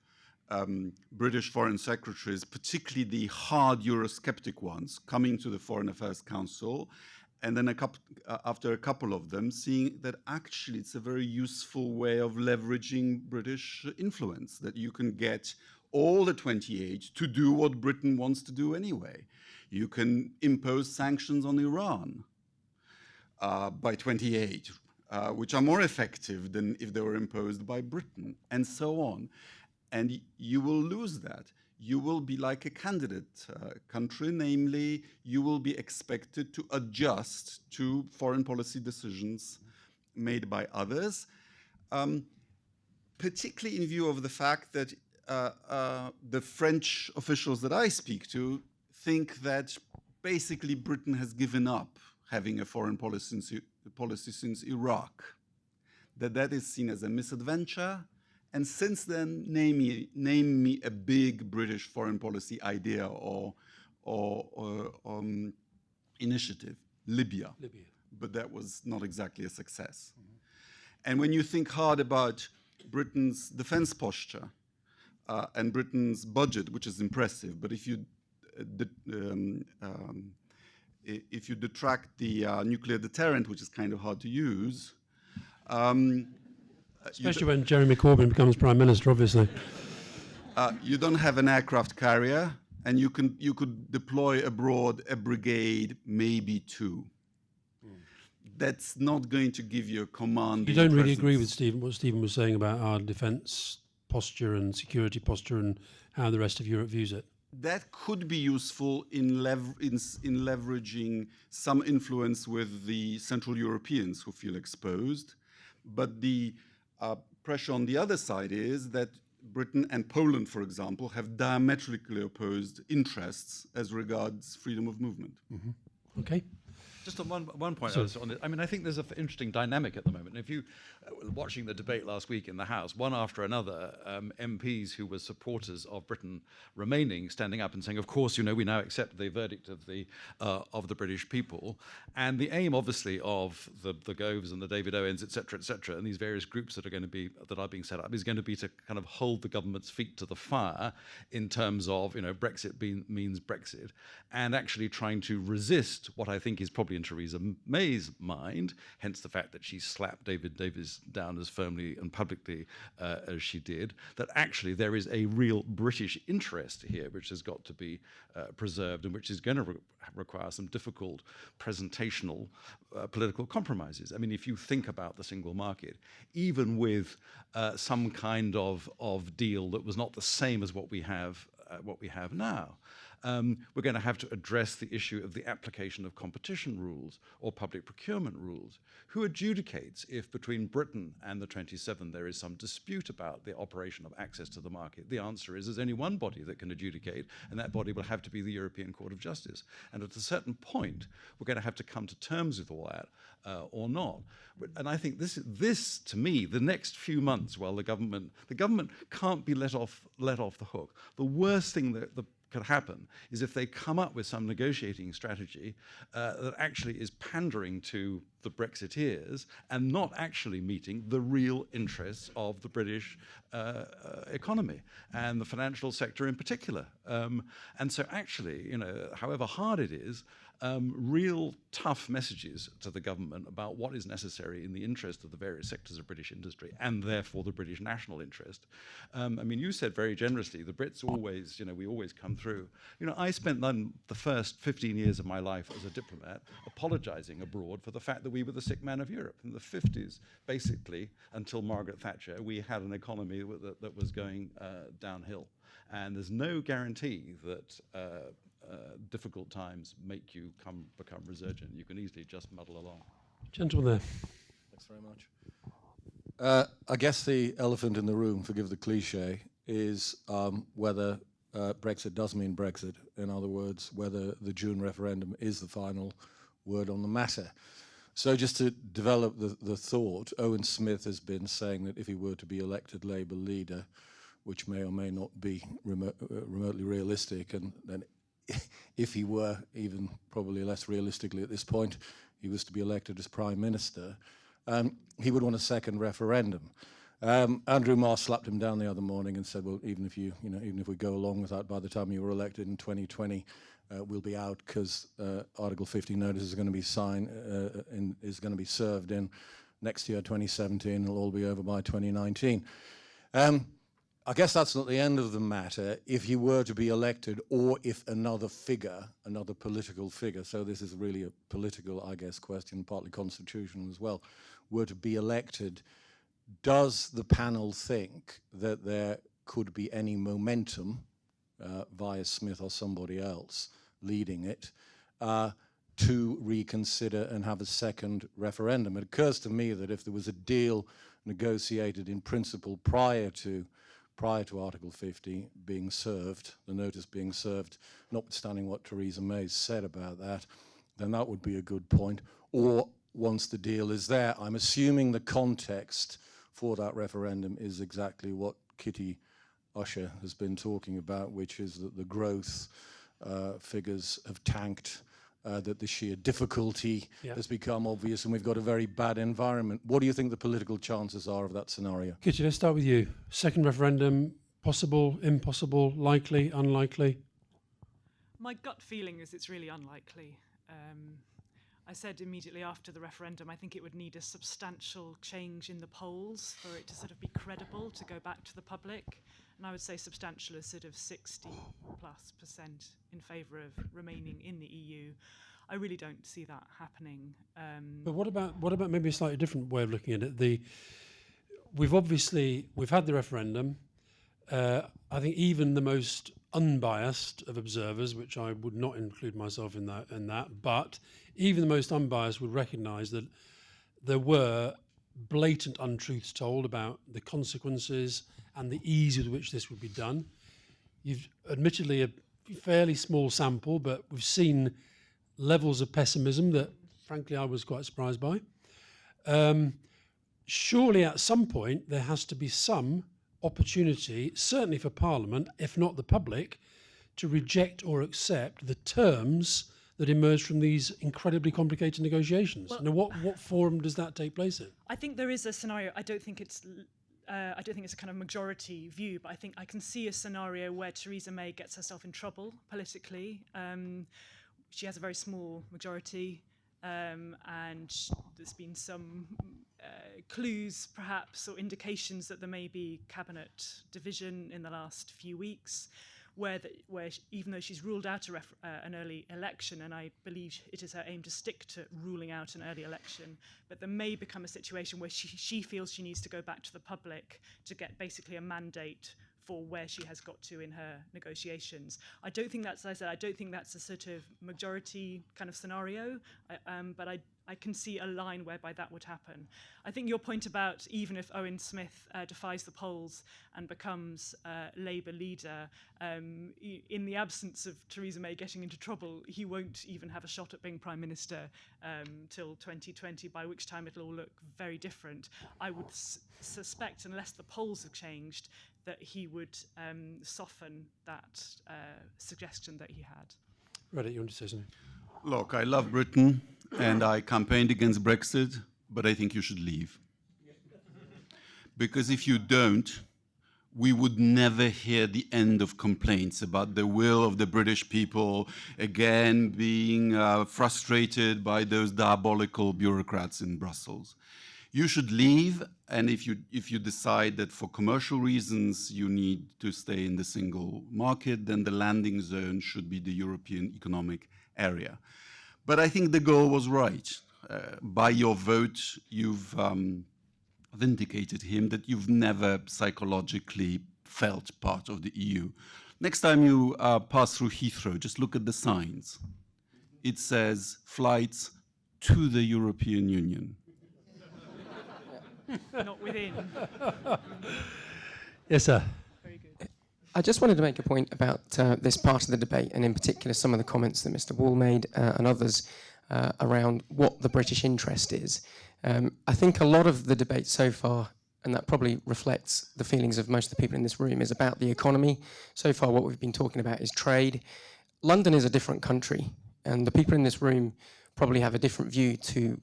British foreign secretaries, particularly the hard Eurosceptic ones, coming to the Foreign Affairs Council, and then after a couple of them, seeing that actually it's a very useful way of leveraging British influence, that you can get all the 28 to do what Britain wants to do anyway. You can impose sanctions on Iran by 28, which are more effective than if they were imposed by Britain, and so on. And you will lose that. You will be like a candidate country, namely, you will be expected to adjust to foreign policy decisions made by others, particularly in view of the fact that the French officials that I speak to think that basically Britain has given up having a foreign policy since Iraq, that is seen as a misadventure. And since then, name me a big British foreign policy idea or initiative. Libya. But that was not exactly a success. Mm-hmm. And when you think hard about Britain's defense posture and Britain's budget, which is impressive, but if you detract the nuclear deterrent, which is kind of hard to use, especially when Jeremy Corbyn becomes Prime Minister, obviously. You don't have an aircraft carrier, and you could deploy abroad a brigade, maybe two. That's not going to give you a command. You don't really agree with what Stephen was saying about our defence posture and security posture and how the rest of Europe views it? That could be useful in leveraging some influence with the Central Europeans who feel exposed. But the pressure on the other side is that Britain and Poland, for example, have diametrically opposed interests as regards freedom of movement. Mm-hmm. Okay. Just on one point, on it, I mean, I think there's an interesting dynamic at the moment. If you watching the debate last week in the House, one after another, MPs who were supporters of Britain remaining, standing up and saying, "Of course, we now accept the verdict of the British people," and the aim, obviously, of the Goves and the David Owens, etc., and these various groups that are being set up is going to be to kind of hold the government's feet to the fire in terms of Brexit means Brexit, and actually trying to resist what I think is probably in Theresa May's mind, hence the fact that she slapped David Davis down as firmly and publicly as she did, that actually there is a real British interest here which has got to be preserved and which is going to require some difficult presentational political compromises. I mean, if you think about the single market, even with some kind of deal that was not the same as what we have now, we're going to have to address the issue of the application of competition rules or public procurement rules. Who adjudicates if between Britain and the 27 there is some dispute about the operation of access to the market? The answer is there's only one body that can adjudicate, and that body will have to be the European Court of Justice. And at a certain point, we're going to have to come to terms with all that or not. And I think this to me, the next few months, while the government can't be let off the hook. The worst thing that could happen is if they come up with some negotiating strategy that actually is pandering to the Brexiteers and not actually meeting the real interests of the British economy and the financial sector in particular. And so actually, however hard it is, real tough messages to the government about what is necessary in the interest of the various sectors of British industry and therefore the British national interest. I mean, you said very generously, the Brits always, we always come through. I spent the first 15 years of my life as a diplomat apologizing abroad for the fact that we were the sick man of Europe. In the 50s, basically, until Margaret Thatcher, we had an economy that was going downhill. And there's no guarantee that difficult times make you become resurgent. You can easily just muddle along. Gentleman there. Thanks very much. I guess the elephant in the room, forgive the cliche, is whether Brexit does mean Brexit. In other words, whether the June referendum is the final word on the matter. So just to develop the thought, Owen Smith has been saying that if he were to be elected Labour leader, which may or may not be remotely realistic, and then if he were, even probably less realistically at this point, he was to be elected as Prime Minister, he would want a second referendum. Andrew Marr slapped him down the other morning and said, well, even if we go along with that, by the time you were elected in 2020, we'll be out because Article 50 notice is going to be served in next year, 2017. It'll all be over by 2019. I guess that's not the end of the matter. If he were to be elected, or if another political figure, so this is really a political, I guess, question, partly constitutional as well, were to be elected, does the panel think that there could be any momentum via Smith or somebody else leading it to reconsider and have a second referendum? It occurs to me that if there was a deal negotiated in principle prior to Article 50 being served, the notice being served, notwithstanding what Theresa May said about that, then that would be a good point. Or once the deal is there, I'm assuming the context for that referendum is exactly what Kitty Ussher has been talking about, which is that the growth figures have tanked, that the sheer difficulty has become obvious, and we've got a very bad environment. What do you think the political chances are of that scenario? Kitty, let's start with you. Second referendum, possible, impossible, likely, unlikely? My gut feeling is it's really unlikely. I said immediately after the referendum, I think it would need a substantial change in the polls for it to sort of be credible to go back to the public. and I would say substantial as sort of 60+% in favour of remaining in the EU. I really don't see that happening. But what about maybe a slightly different way of looking at it? We've had the referendum. I think even the most unbiased of observers, which I would not include myself in that, but even the most unbiased would recognise that there were blatant untruths told about the consequences and the ease with which this would be done. You've admittedly a fairly small sample, but we've seen levels of pessimism that, frankly, I was quite surprised by. Surely at some point there has to be some opportunity, certainly for Parliament, if not the public, to reject or accept the terms that emerge from these incredibly complicated negotiations. Well, now, what forum does that take place in? I think there is a scenario. I don't think it's a kind of majority view, but I think I can see a scenario where Theresa May gets herself in trouble politically. She has a very small majority, and there's been some clues, perhaps, or indications that there may be cabinet division in the last few weeks, where even though she's ruled out an early election, and I believe it is her aim to stick to ruling out an early election, but there may become a situation where she feels she needs to go back to the public to get basically a mandate for where she has got to in her negotiations. I don't think that's, as I said, I don't think that's a sort of majority kind of scenario, but I can see a line whereby that would happen. I think your point about even if Owen Smith defies the polls and becomes Labour leader, in the absence of Theresa May getting into trouble, he won't even have a shot at being Prime Minister till 2020, by which time it'll all look very different. I would suspect, unless the polls have changed, that he would soften that suggestion that he had. Radek, you want to say something? Look, I love Britain and I campaigned against Brexit, but I think you should leave. Because if you don't, we would never hear the end of complaints about the will of the British people again being frustrated by those diabolical bureaucrats in Brussels. You should leave, and if you decide that for commercial reasons you need to stay in the single market, then the landing zone should be the European Economic Area. But I think the goal was right. By your vote, you've vindicated him that you've never psychologically felt part of the EU. Next time you pass through Heathrow, just look at the signs. It says flights to the European Union. Not within. Yes, sir. Very good. I just wanted to make a point about this part of the debate, and in particular some of the comments that Mr. Wall made and others around what the British interest is. I think a lot of the debate so far, and that probably reflects the feelings of most of the people in this room, is about the economy. So far what we've been talking about is trade. London is a different country, and the people in this room probably have a different view to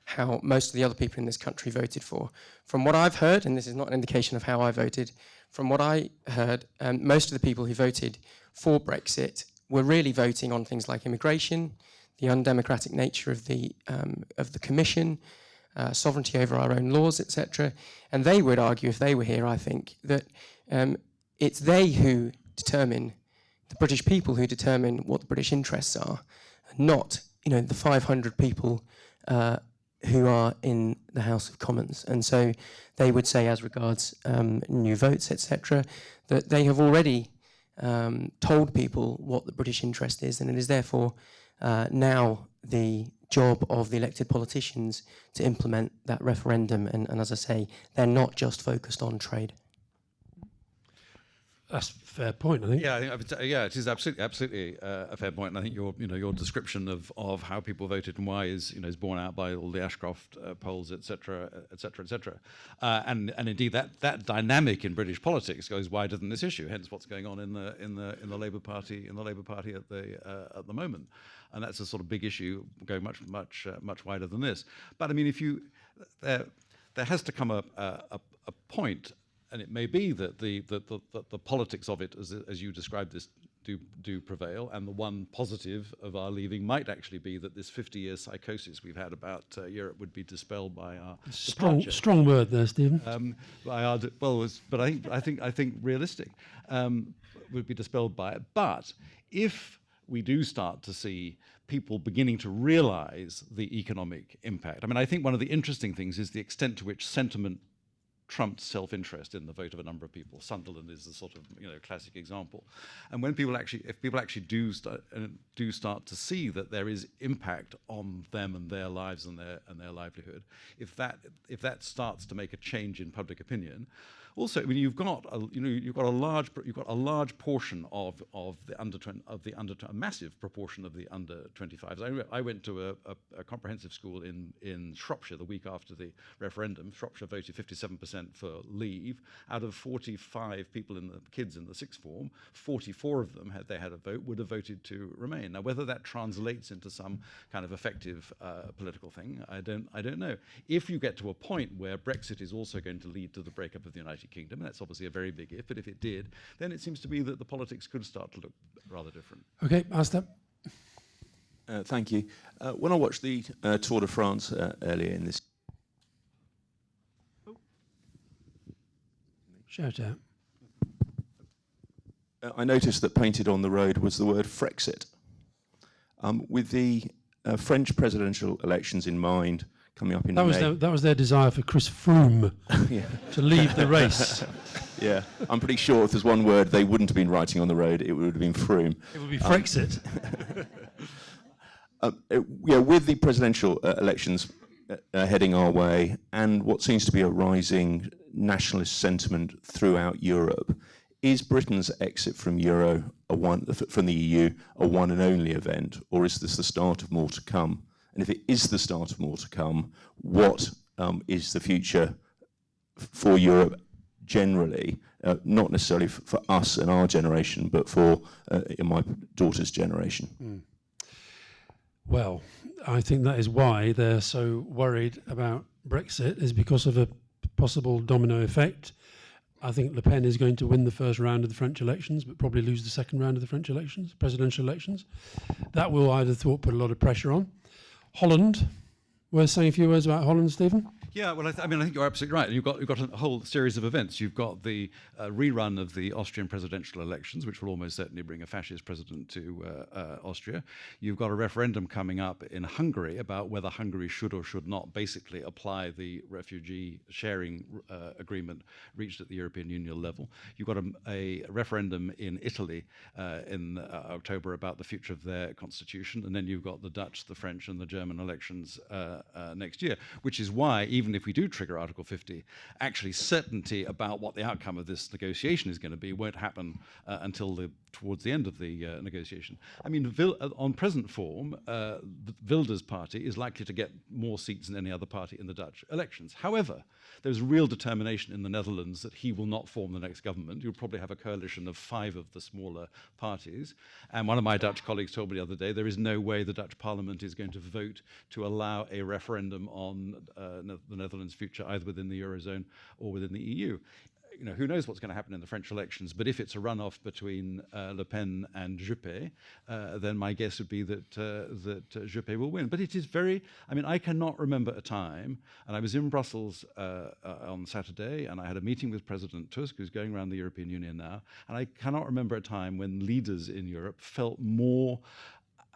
how most of the other people in this country voted for. From what I've heard, and this is not an indication of how I voted, from what I heard, most of the people who voted for Brexit were really voting on things like immigration, the undemocratic nature of the Commission, sovereignty over our own laws, etc. And they would argue, if they were here, I think, that it's they who determine, the British people who determine what the British interests are, not the 500 people who are in the House of Commons. And so they would say, as regards new votes, etc., that they have already told people what the British interest is, and it is therefore now the job of the elected politicians to implement that referendum. And as I say, they're not just focused on trade. That's a fair point, I think. Yeah, I think, it is absolutely a fair point. And I think your description of how people voted and why is borne out by all the Ashcroft polls, etc., etc., etc. And indeed that dynamic in British politics goes wider than this issue. Hence, what's going on in the Labour Party at the moment. And that's a sort of big issue going much wider than this. But I mean, there has to come a point. And it may be that the politics of it, as you described this do prevail, and the one positive of our leaving might actually be that this 50-year psychosis we've had about Europe would be dispelled by our departure. Strong word there, Stephen. But I think realistic would be dispelled by it. But if we do start to see people beginning to realize the economic impact, I mean, I think one of the interesting things is the extent to which sentiment trumped self-interest in the vote of a number of people. Sunderland is the sort of classic example. And when people actually, if people actually do start to see that there is impact on them and their lives and their livelihood, if that starts to make a change in public opinion. Also, I mean, you've got a large portion of a massive proportion of the under 25s. I went to a comprehensive school in Shropshire the week after the referendum. Shropshire voted 57% for leave. Out of 45 kids in the sixth form, 44 of them, had they had a vote, would have voted to remain. Now, whether that translates into some kind of effective political thing, I don't know. If you get to a point where Brexit is also going to lead to the breakup of the United Kingdom, and that's obviously a very big if, but if it did, then it seems to me that the politics could start to look rather different. Okay, Alastair. Thank you. When I watched the Tour de France earlier in this... Shout out. I noticed that painted on the road was the word Frexit. With the French presidential elections in mind, coming up in May. That was their desire for Chris Froome to leave the race. Yeah, I'm pretty sure if there's one word they wouldn't have been writing on the road, it would have been Froome. It would be Frexit. With the presidential elections heading our way, and what seems to be a rising nationalist sentiment throughout Europe, is Britain's exit from from the EU a one and only event, or is this the start of more to come? And if it is the start of more to come, what is the future for Europe generally, not necessarily for us and our generation, but for my daughter's generation? Well, I think that is why they're so worried about Brexit, is because of a possible domino effect. I think Le Pen is going to win the first round of the French elections, but probably lose the second round of the French elections, presidential elections. That will, I'd have thought, put a lot of pressure on. Holland, worth saying a few words about Holland, Stephen? Yeah, well, I think you're absolutely right. You've got a whole series of events. You've got the rerun of the Austrian presidential elections, which will almost certainly bring a fascist president to Austria. You've got a referendum coming up in Hungary about whether Hungary should or should not basically apply the refugee sharing agreement reached at the European Union level. You've got a referendum in Italy in October about the future of their constitution, and then you've got the Dutch, the French, and the German elections next year, which is why, even if we do trigger Article 50, actually certainty about what the outcome of this negotiation is going to be won't happen until towards the end of the negotiation. I mean, on present form, Wilders' party is likely to get more seats than any other party in the Dutch elections. However, there's real determination in the Netherlands that he will not form the next government. You'll probably have a coalition of 5 of the smaller parties. And one of my Dutch colleagues told me the other day, there is no way the Dutch parliament is going to vote to allow a referendum on the Netherlands' future, either within the Eurozone or within the EU. You know, who knows what's going to happen in the French elections, but if it's a runoff between Le Pen and Juppé, then my guess would be that Juppé will win. But it is I cannot remember a time, and I was in Brussels on Saturday, and I had a meeting with President Tusk, who's going around the European Union now, and I cannot remember a time when leaders in Europe felt more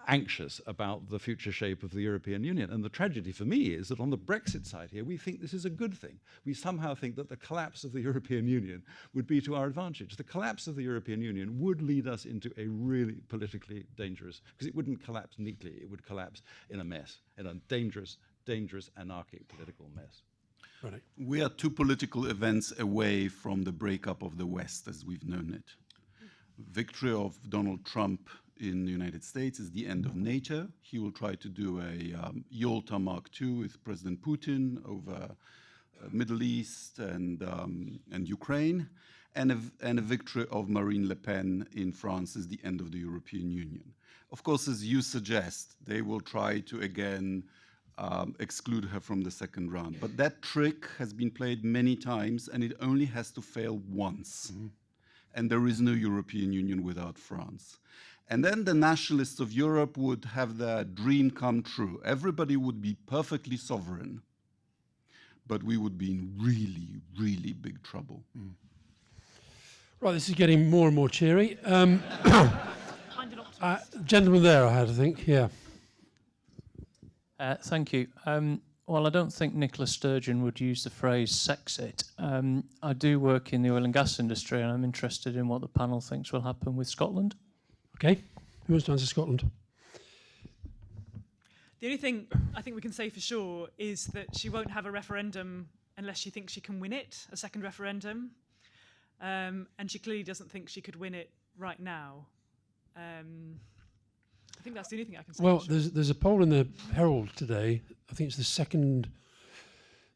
anxious about the future shape of the European Union. And the tragedy for me is that on the Brexit side here, we think this is a good thing. We somehow think that the collapse of the European Union would be to our advantage. The collapse of the European Union would lead us into a really politically dangerous, because it wouldn't collapse neatly, it would collapse in a mess, in a dangerous, anarchic political mess. Right. We are 2 political events away from the breakup of the West as we've known it. Victory of Donald Trump in the United States is the end of NATO. He will try to do a Yalta Mark II with President Putin over Middle East and Ukraine. And a victory of Marine Le Pen in France is the end of the European Union. Of course, as you suggest, they will try to again exclude her from the second round. But that trick has been played many times, and it only has to fail once. Mm-hmm. and there is no European Union without France. And then the nationalists of Europe would have their dream come true. Everybody would be perfectly sovereign, but we would be in really, really big trouble. Right, this is getting more and more cheery. Gentleman there, I think, yeah. Thank you. Well, I don't think Nicola Sturgeon would use the phrase Sexit. I do work in the oil and gas industry, and I'm interested in what the panel thinks will happen with Scotland. Okay, who wants to answer Scotland? The only thing I think we can say for sure is that she won't have a referendum unless she thinks she can win it, a second referendum. And she clearly doesn't think she could win it right now. I think that's the only thing I can say. Well, for sure. there's a poll in the Herald today. I think it's the second.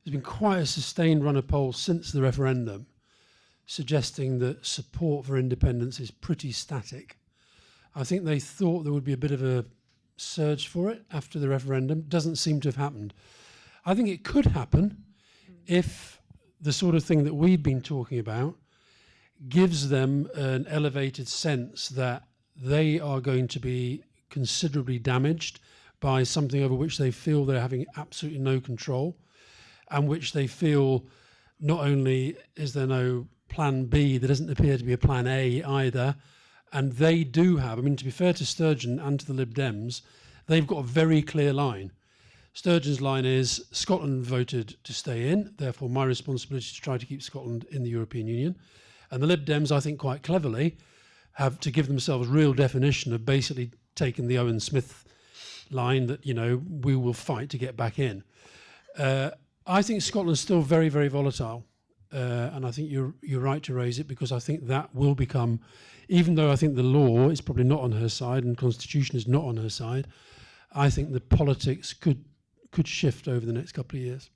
There's been quite a sustained run of polls since the referendum, suggesting that support for independence is pretty static. I think they thought there would be a bit of a surge for it after the referendum. Doesn't seem to have happened. I think it could happen if the sort of thing that we've been talking about gives them an elevated sense that they are going to be considerably damaged by something over which they feel they're having absolutely no control, and which they feel not only is there no plan B, there doesn't appear to be a plan A either, and they do have, I mean, to be fair to Sturgeon and to the Lib Dems, they've got a very clear line. Sturgeon's line is Scotland voted to stay in, therefore my responsibility is to try to keep Scotland in the European Union. And the Lib Dems, I think quite cleverly, have to give themselves real definition of basically taking the Owen Smith line that, you know, we will fight to get back in. I think Scotland's still very, very volatile. And I think you're right to raise it, because I think that will become, even though I think the law is probably not on her side and constitution is not on her side, I think the politics could shift over the next couple of years.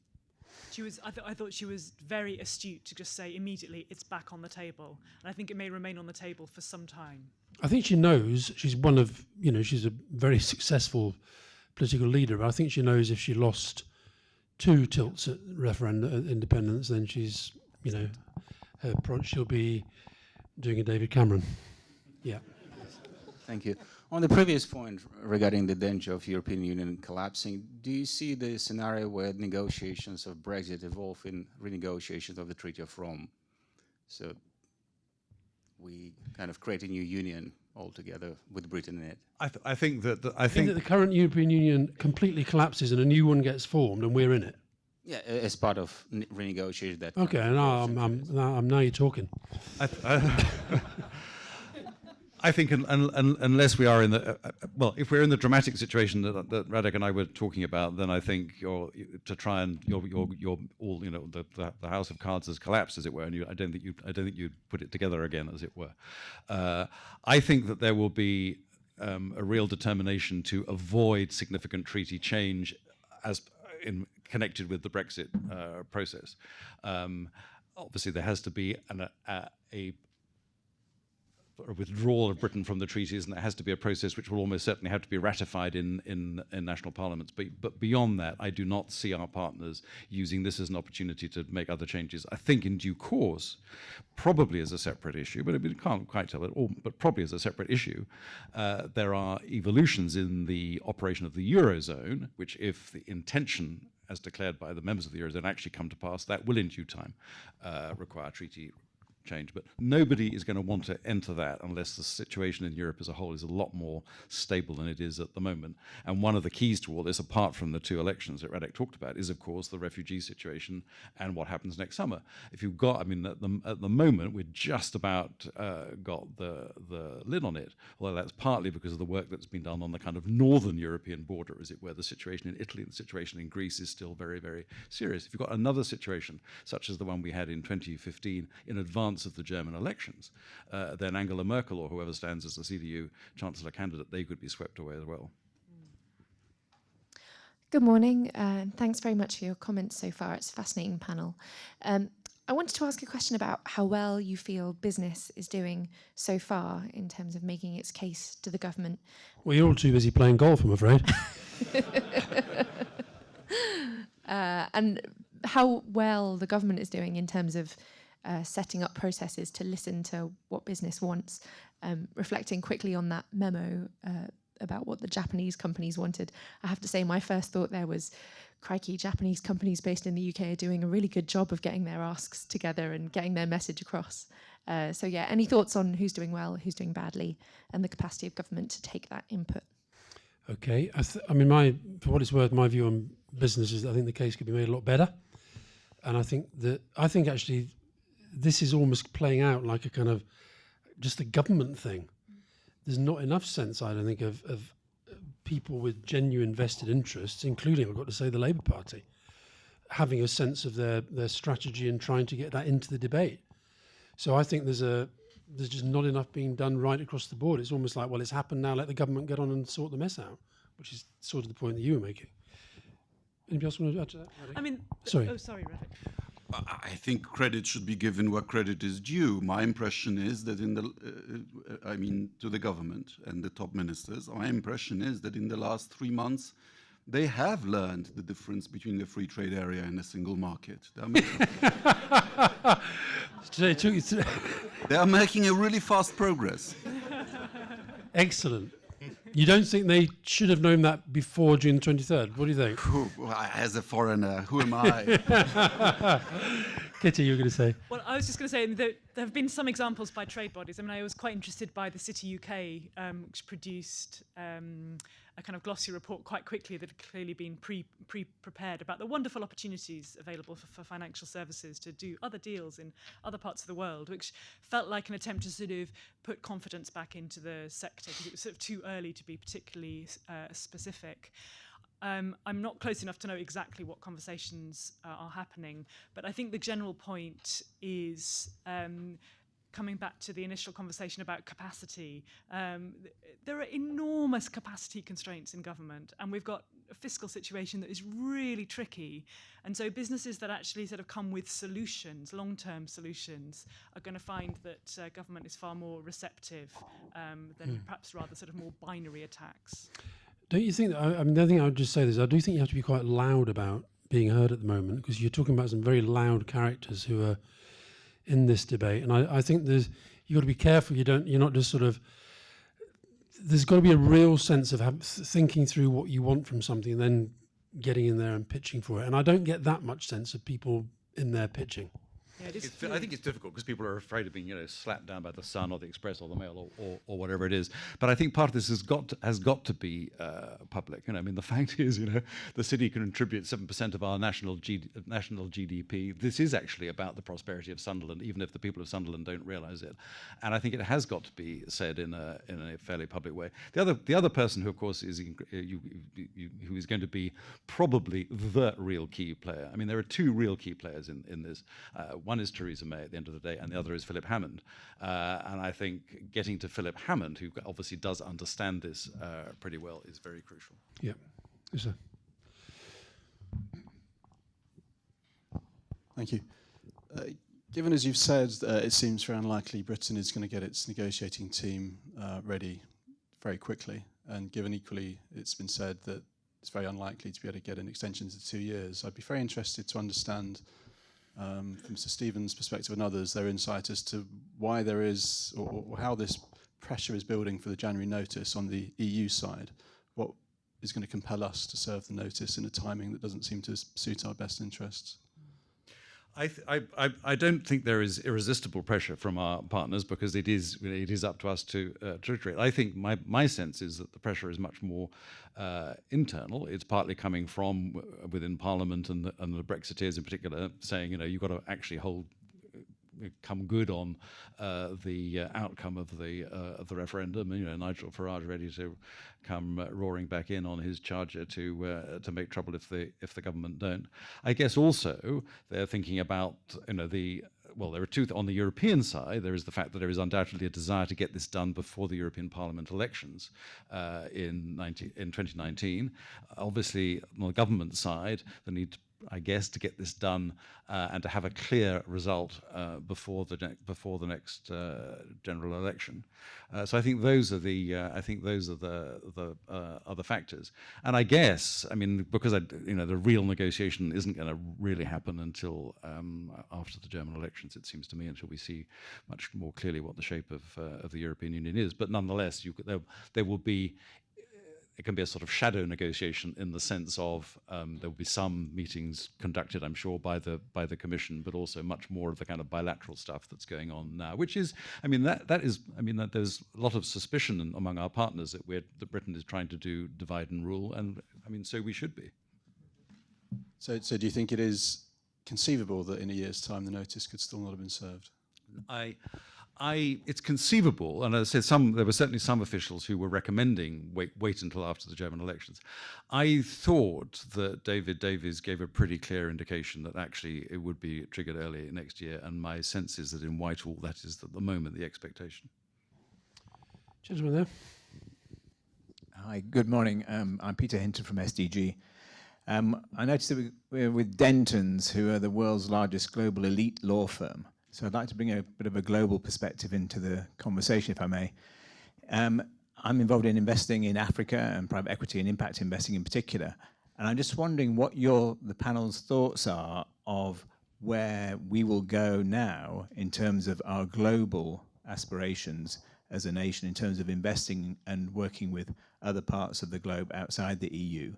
I thought she was very astute to just say immediately it's back on the table, and I think it may remain on the table for some time. I think she knows she's one of, you know, she's a very successful political leader, but I think she knows if she lost 2 tilts at referendum independence, then she's, you know, she'll be doing a David Cameron. Yeah. Thank you. On the previous point regarding the danger of European Union collapsing, do you see the scenario where negotiations of Brexit evolve in renegotiations of the Treaty of Rome? So we kind of create a new union altogether with Britain in it. I think that the current European Union completely collapses and a new one gets formed, and we're in it. Yeah, as part of renegotiation. That. Okay, now now you're talking. I think unless we are in the well, if we're in the dramatic situation that Radek and I were talking about, then I think you're all, you know, the house of cards has collapsed, as it were, and I don't think you'd put it together again, as it were. I think that there will be a real determination to avoid significant treaty change as connected with the Brexit process. Obviously, there has to be a withdrawal of Britain from the treaties, and there has to be a process which will almost certainly have to be ratified in national parliaments. But beyond that, I do not see our partners using this as an opportunity to make other changes. I think in due course, probably as a separate issue, but we can't quite tell it all, but probably as a separate issue, there are evolutions in the operation of the Eurozone, which, if the intention as declared by the members of the Eurozone actually come to pass, that will in due time require treaty change. But nobody is going to want to enter that unless the situation in Europe as a whole is a lot more stable than it is at the moment. And one of the keys to all this, apart from the 2 elections that Radek talked about, is of course the refugee situation and what happens next summer. If you've got, I mean, at the moment we're just about got the lid on it, although that's partly because of the work that's been done on the kind of northern European border, as it were. The situation in Italy and the situation in Greece is still very, very serious. If you've got another situation such as the one we had in 2015 in advance of the German elections, then Angela Merkel or whoever stands as the CDU Chancellor candidate, they could be swept away as well. Good morning, and thanks very much for your comments so far. It's a fascinating panel. I wanted to ask a question about how well you feel business is doing so far in terms of making its case to the government. Well, you're all too busy playing golf, I'm afraid. And how well the government is doing in terms of setting up processes to listen to what business wants, reflecting quickly on that memo about what the Japanese companies wanted. I have to say my first thought there was, crikey, Japanese companies based in the UK are doing a really good job of getting their asks together and getting their message across. So yeah, any thoughts on who's doing well, who's doing badly, and the capacity of government to take that input? Okay, I mean, for what it's worth, my view on business is that I think the case could be made a lot better, and I think actually this is almost playing out like a kind of just a government thing. There's not enough sense, I don't think, of people with genuine vested interests, including, I've got to say, the Labour Party, having a sense of their strategy and trying to get that into the debate. So I think there's just not enough being done right across the board. It's almost like, well, it's happened now, let the government get on and sort the mess out, which is sort of the point that you were making. Anybody else want to add to that? I mean, sorry. Oh, sorry, Radek. I think credit should be given where credit is due. My impression is that to the government and the top ministers, my impression is that in the last 3 months, they have learned the difference between the free trade area and a single market. They are making a really fast progress. Excellent. You don't think they should have known that before June 23rd? What do you think? As a foreigner, who am I? Kitty, you were going to say? Well, I was just going to say that there have been some examples by trade bodies. I mean, I was quite interested by the City UK, which produced a kind of glossy report quite quickly that had clearly been pre-prepared about the wonderful opportunities available for financial services to do other deals in other parts of the world, which felt like an attempt to sort of put confidence back into the sector because it was sort of too early to be particularly specific. I'm not close enough to know exactly what conversations are happening, but I think the general point is coming back to the initial conversation about capacity. There are enormous capacity constraints in government, and we've got a fiscal situation that is really tricky. And so businesses that actually sort of come with solutions, long-term solutions, are going to find that government is far more receptive than perhaps rather sort of more binary attacks. Don't you think, I mean, the other thing I would just say is I do think you have to be quite loud about being heard at the moment, because you're talking about some very loud characters who are in this debate. And I think you've got to be careful you're not just sort of, there's got to be a real sense of thinking through what you want from something and then getting in there and pitching for it. And I don't get that much sense of people in there pitching. Yeah, I think it's difficult because people are afraid of being, slapped down by the Sun or the Express or the Mail or whatever it is. But I think part of this has got to be public. I mean, the fact is, the city can contribute 7% of our national GDP. This is actually about the prosperity of Sunderland, even if the people of Sunderland don't realise it. And I think it has got to be said in a fairly public way. The other person who, of course, is who is going to be probably the real key player. I mean, there are two real key players in this. One is Theresa May at the end of the day, and the other is Philip Hammond. And I think getting to Philip Hammond, who obviously does understand this pretty well, is very crucial. Yeah. Ussher. Thank you. Given, as you've said, it seems very unlikely Britain is going to get its negotiating team ready very quickly, and given equally it's been said that it's very unlikely to be able to get an extension to 2 years, I'd be very interested to understand from Sir Stephen's perspective and others, their insight as to why there is, or how this pressure is building for the January notice on the EU side. What is going to compel us to serve the notice in a timing that doesn't seem to suit our best interests? I don't think there is irresistible pressure from our partners, because it is up to us to reiterate. I think my sense is that the pressure is much more internal. It's partly coming from within Parliament and the Brexiteers in particular, saying you've got to actually come good on the outcome of the referendum. Nigel Farage ready to come roaring back in on his charger to make trouble if the government don't. I guess also they're thinking about there are two on the European side. There is the fact that there is undoubtedly a desire to get this done before the European Parliament elections in 2019. Obviously, on the government side, the need I guess, to get this done and to have a clear result before the next general election. So I think those are the other factors. And I guess, I mean, because the real negotiation isn't going to really happen until after the German elections, it seems to me, until we see much more clearly what the shape of the European Union is. But nonetheless, there will be. It can be a sort of shadow negotiation in the sense of there will be some meetings conducted, I'm sure, by the Commission, but also much more of the kind of bilateral stuff that's going on now, which is, I mean, that there's a lot of suspicion among our partners that Britain is trying to do divide and rule, and I mean, so we should be. So do you think it is conceivable that in a year's time the notice could still not have been served? It's conceivable, and as I said, there were certainly some officials who were recommending wait until after the German elections. I thought that David Davies gave a pretty clear indication that actually it would be triggered early next year, and my sense is that in Whitehall that is at the moment the expectation. Gentleman there. Hi, good morning. I'm Peter Hinton from SDG. I noticed that we're with Dentons, who are the world's largest global elite law firm. So I'd like to bring a bit of a global perspective into the conversation, if I may. I'm involved in investing in Africa and private equity and impact investing in particular. And I'm just wondering what the panel's thoughts are of where we will go now in terms of our global aspirations as a nation, in terms of investing and working with other parts of the globe outside the EU,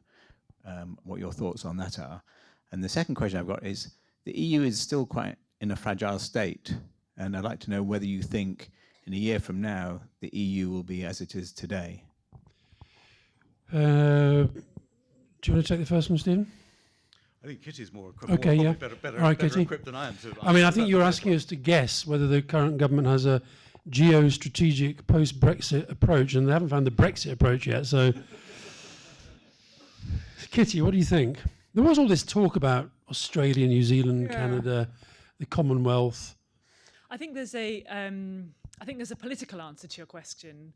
what your thoughts on that are. And the second question I've got is, the EU is still quite in a fragile state, and I'd like to know whether you think in a year from now the EU will be as it is today. Do you want to take the first one, Stephen? I think Kitty's more better equipped than I am. I mean, I think you're asking us to guess whether the current government has a geostrategic post-Brexit approach, and they haven't found the Brexit approach yet. So, Kitty, what do you think? There was all this talk about Australia, New Zealand, Canada, the Commonwealth. I think there's a political answer to your question,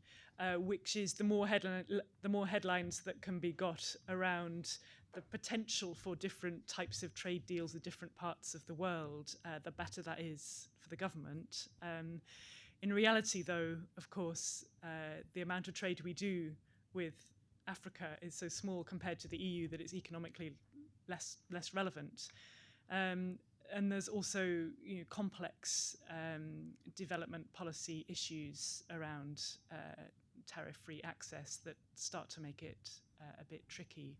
which is the more headlines that can be got around the potential for different types of trade deals with different parts of the world, the better that is for the government. In reality, though, of course, the amount of trade we do with Africa is so small compared to the EU that it's economically less relevant. And there's also complex development policy issues around tariff-free access that start to make it a bit tricky.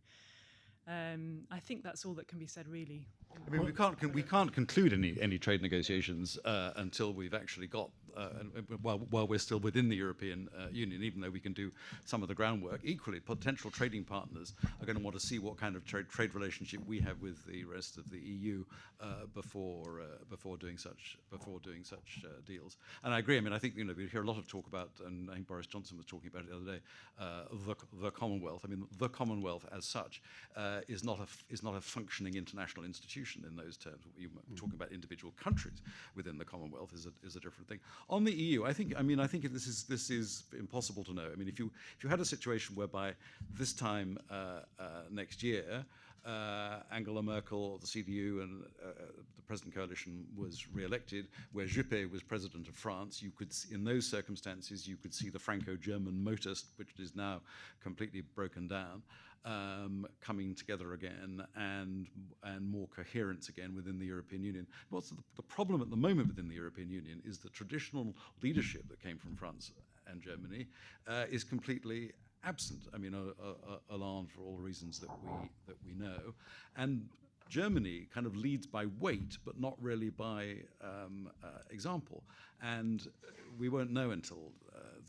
I think that's all that can be said, really. I mean, we can't conclude any trade negotiations until we've actually got while we're still within the European Union, even though we can do some of the groundwork. Equally, potential trading partners are going to want to see what kind of trade relationship we have with the rest of the EU before doing such deals. And I agree. I mean, I think we hear a lot of talk about, and I think Boris Johnson was talking about it the other day, the Commonwealth. I mean, the Commonwealth as such is not a functioning international institution in those terms. You're talking about individual countries within the Commonwealth is a different thing. On the EU, I think this is impossible to know. I mean, if you had a situation whereby this time next year, Angela Merkel, the CDU, and the present coalition was re-elected, where Juppé was president of France, you could, in those circumstances, you could see the Franco-German motor, which is now completely broken down, coming together again and more coherence again within the European Union. What's the problem at the moment within the European Union is the traditional leadership that came from France and Germany is completely absent. I mean, Hollande for all the reasons that we know, and Germany kind of leads by weight, but not really by example. And we won't know until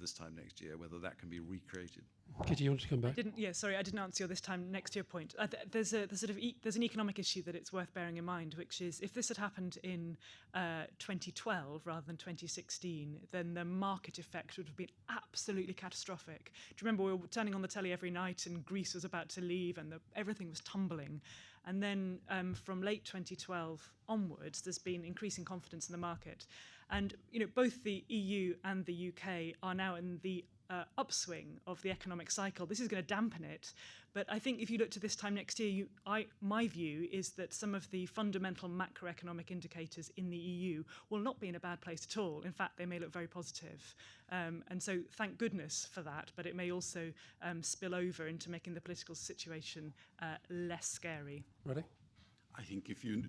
this time next year whether that can be recreated. Kitty, you want to come back? I didn't answer your this time next year point. There's an economic issue that it's worth bearing in mind, which is if this had happened in 2012 rather than 2016, then the market effect would have been absolutely catastrophic. Do you remember we were turning on the telly every night and Greece was about to leave and everything was tumbling? And then from late 2012 onwards, there's been increasing confidence in the market. And both the EU and the UK are now in the upswing of the economic cycle. This is going to dampen it. But I think if you look to this time next year, my view is that some of the fundamental macroeconomic indicators in the EU will not be in a bad place at all. In fact, they may look very positive. And so thank goodness for that, but it may also spill over into making the political situation less scary. Ready? I think if you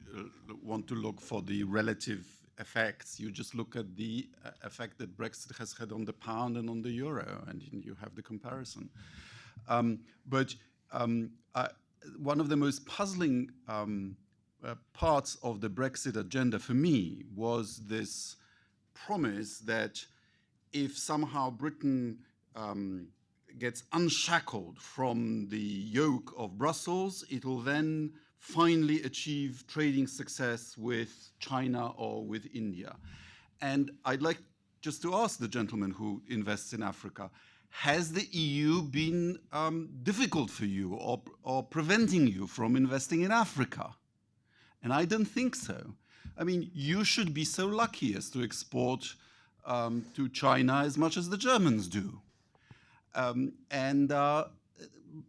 want to look for the relative effects, you just look at the effect that Brexit has had on the pound and on the euro, and you have the comparison. But one of the most puzzling parts of the Brexit agenda for me was this promise that if somehow Britain gets unshackled from the yoke of Brussels, it will then finally achieve trading success with China or with India. And I'd like just to ask the gentleman who invests in Africa, has the EU been difficult for you or preventing you from investing in Africa? And I don't think so. I mean, you should be so lucky as to export to China as much as the Germans do.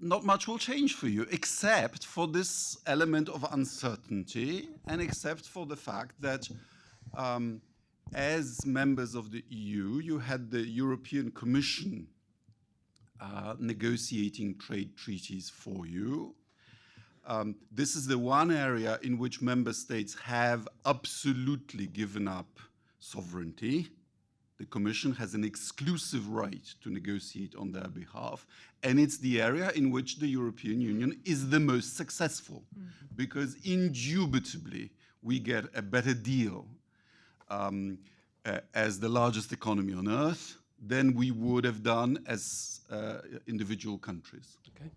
Not much will change for you, except for this element of uncertainty, and except for the fact that as members of the EU, you had the European Commission negotiating trade treaties for you. This is the one area in which member states have absolutely given up sovereignty. The Commission has an exclusive right to negotiate on their behalf, and it's the area in which the European Union is the most successful, because indubitably we get a better deal as the largest economy on earth than we would have done as individual countries. Okay.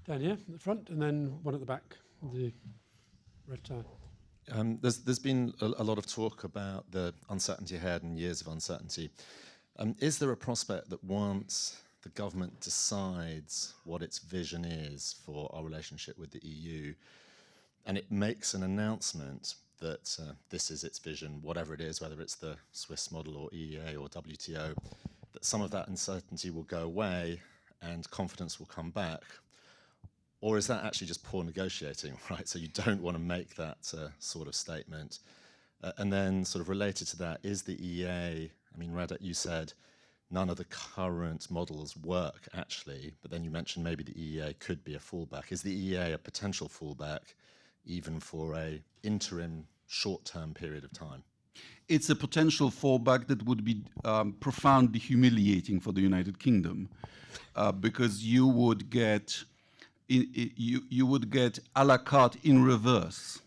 Down here at the front, and then one at the back, the red tie. There's been a lot of talk about the uncertainty ahead and years of uncertainty. Is there a prospect that once the government decides what its vision is for our relationship with the EU, and it makes an announcement that this is its vision, whatever it is, whether it's the Swiss model or EEA or WTO, that some of that uncertainty will go away and confidence will come back? Or is that actually just poor negotiating, right? So you don't want to make that sort of statement. And then sort of related to that, is the EEA, I mean, Radek, you said none of the current models work actually, but then you mentioned maybe the EEA could be a fallback. Is the EEA a potential fallback even for a interim short-term period of time? It's a potential fallback that would be profoundly humiliating for the United Kingdom because you would get you would get a la carte in reverse.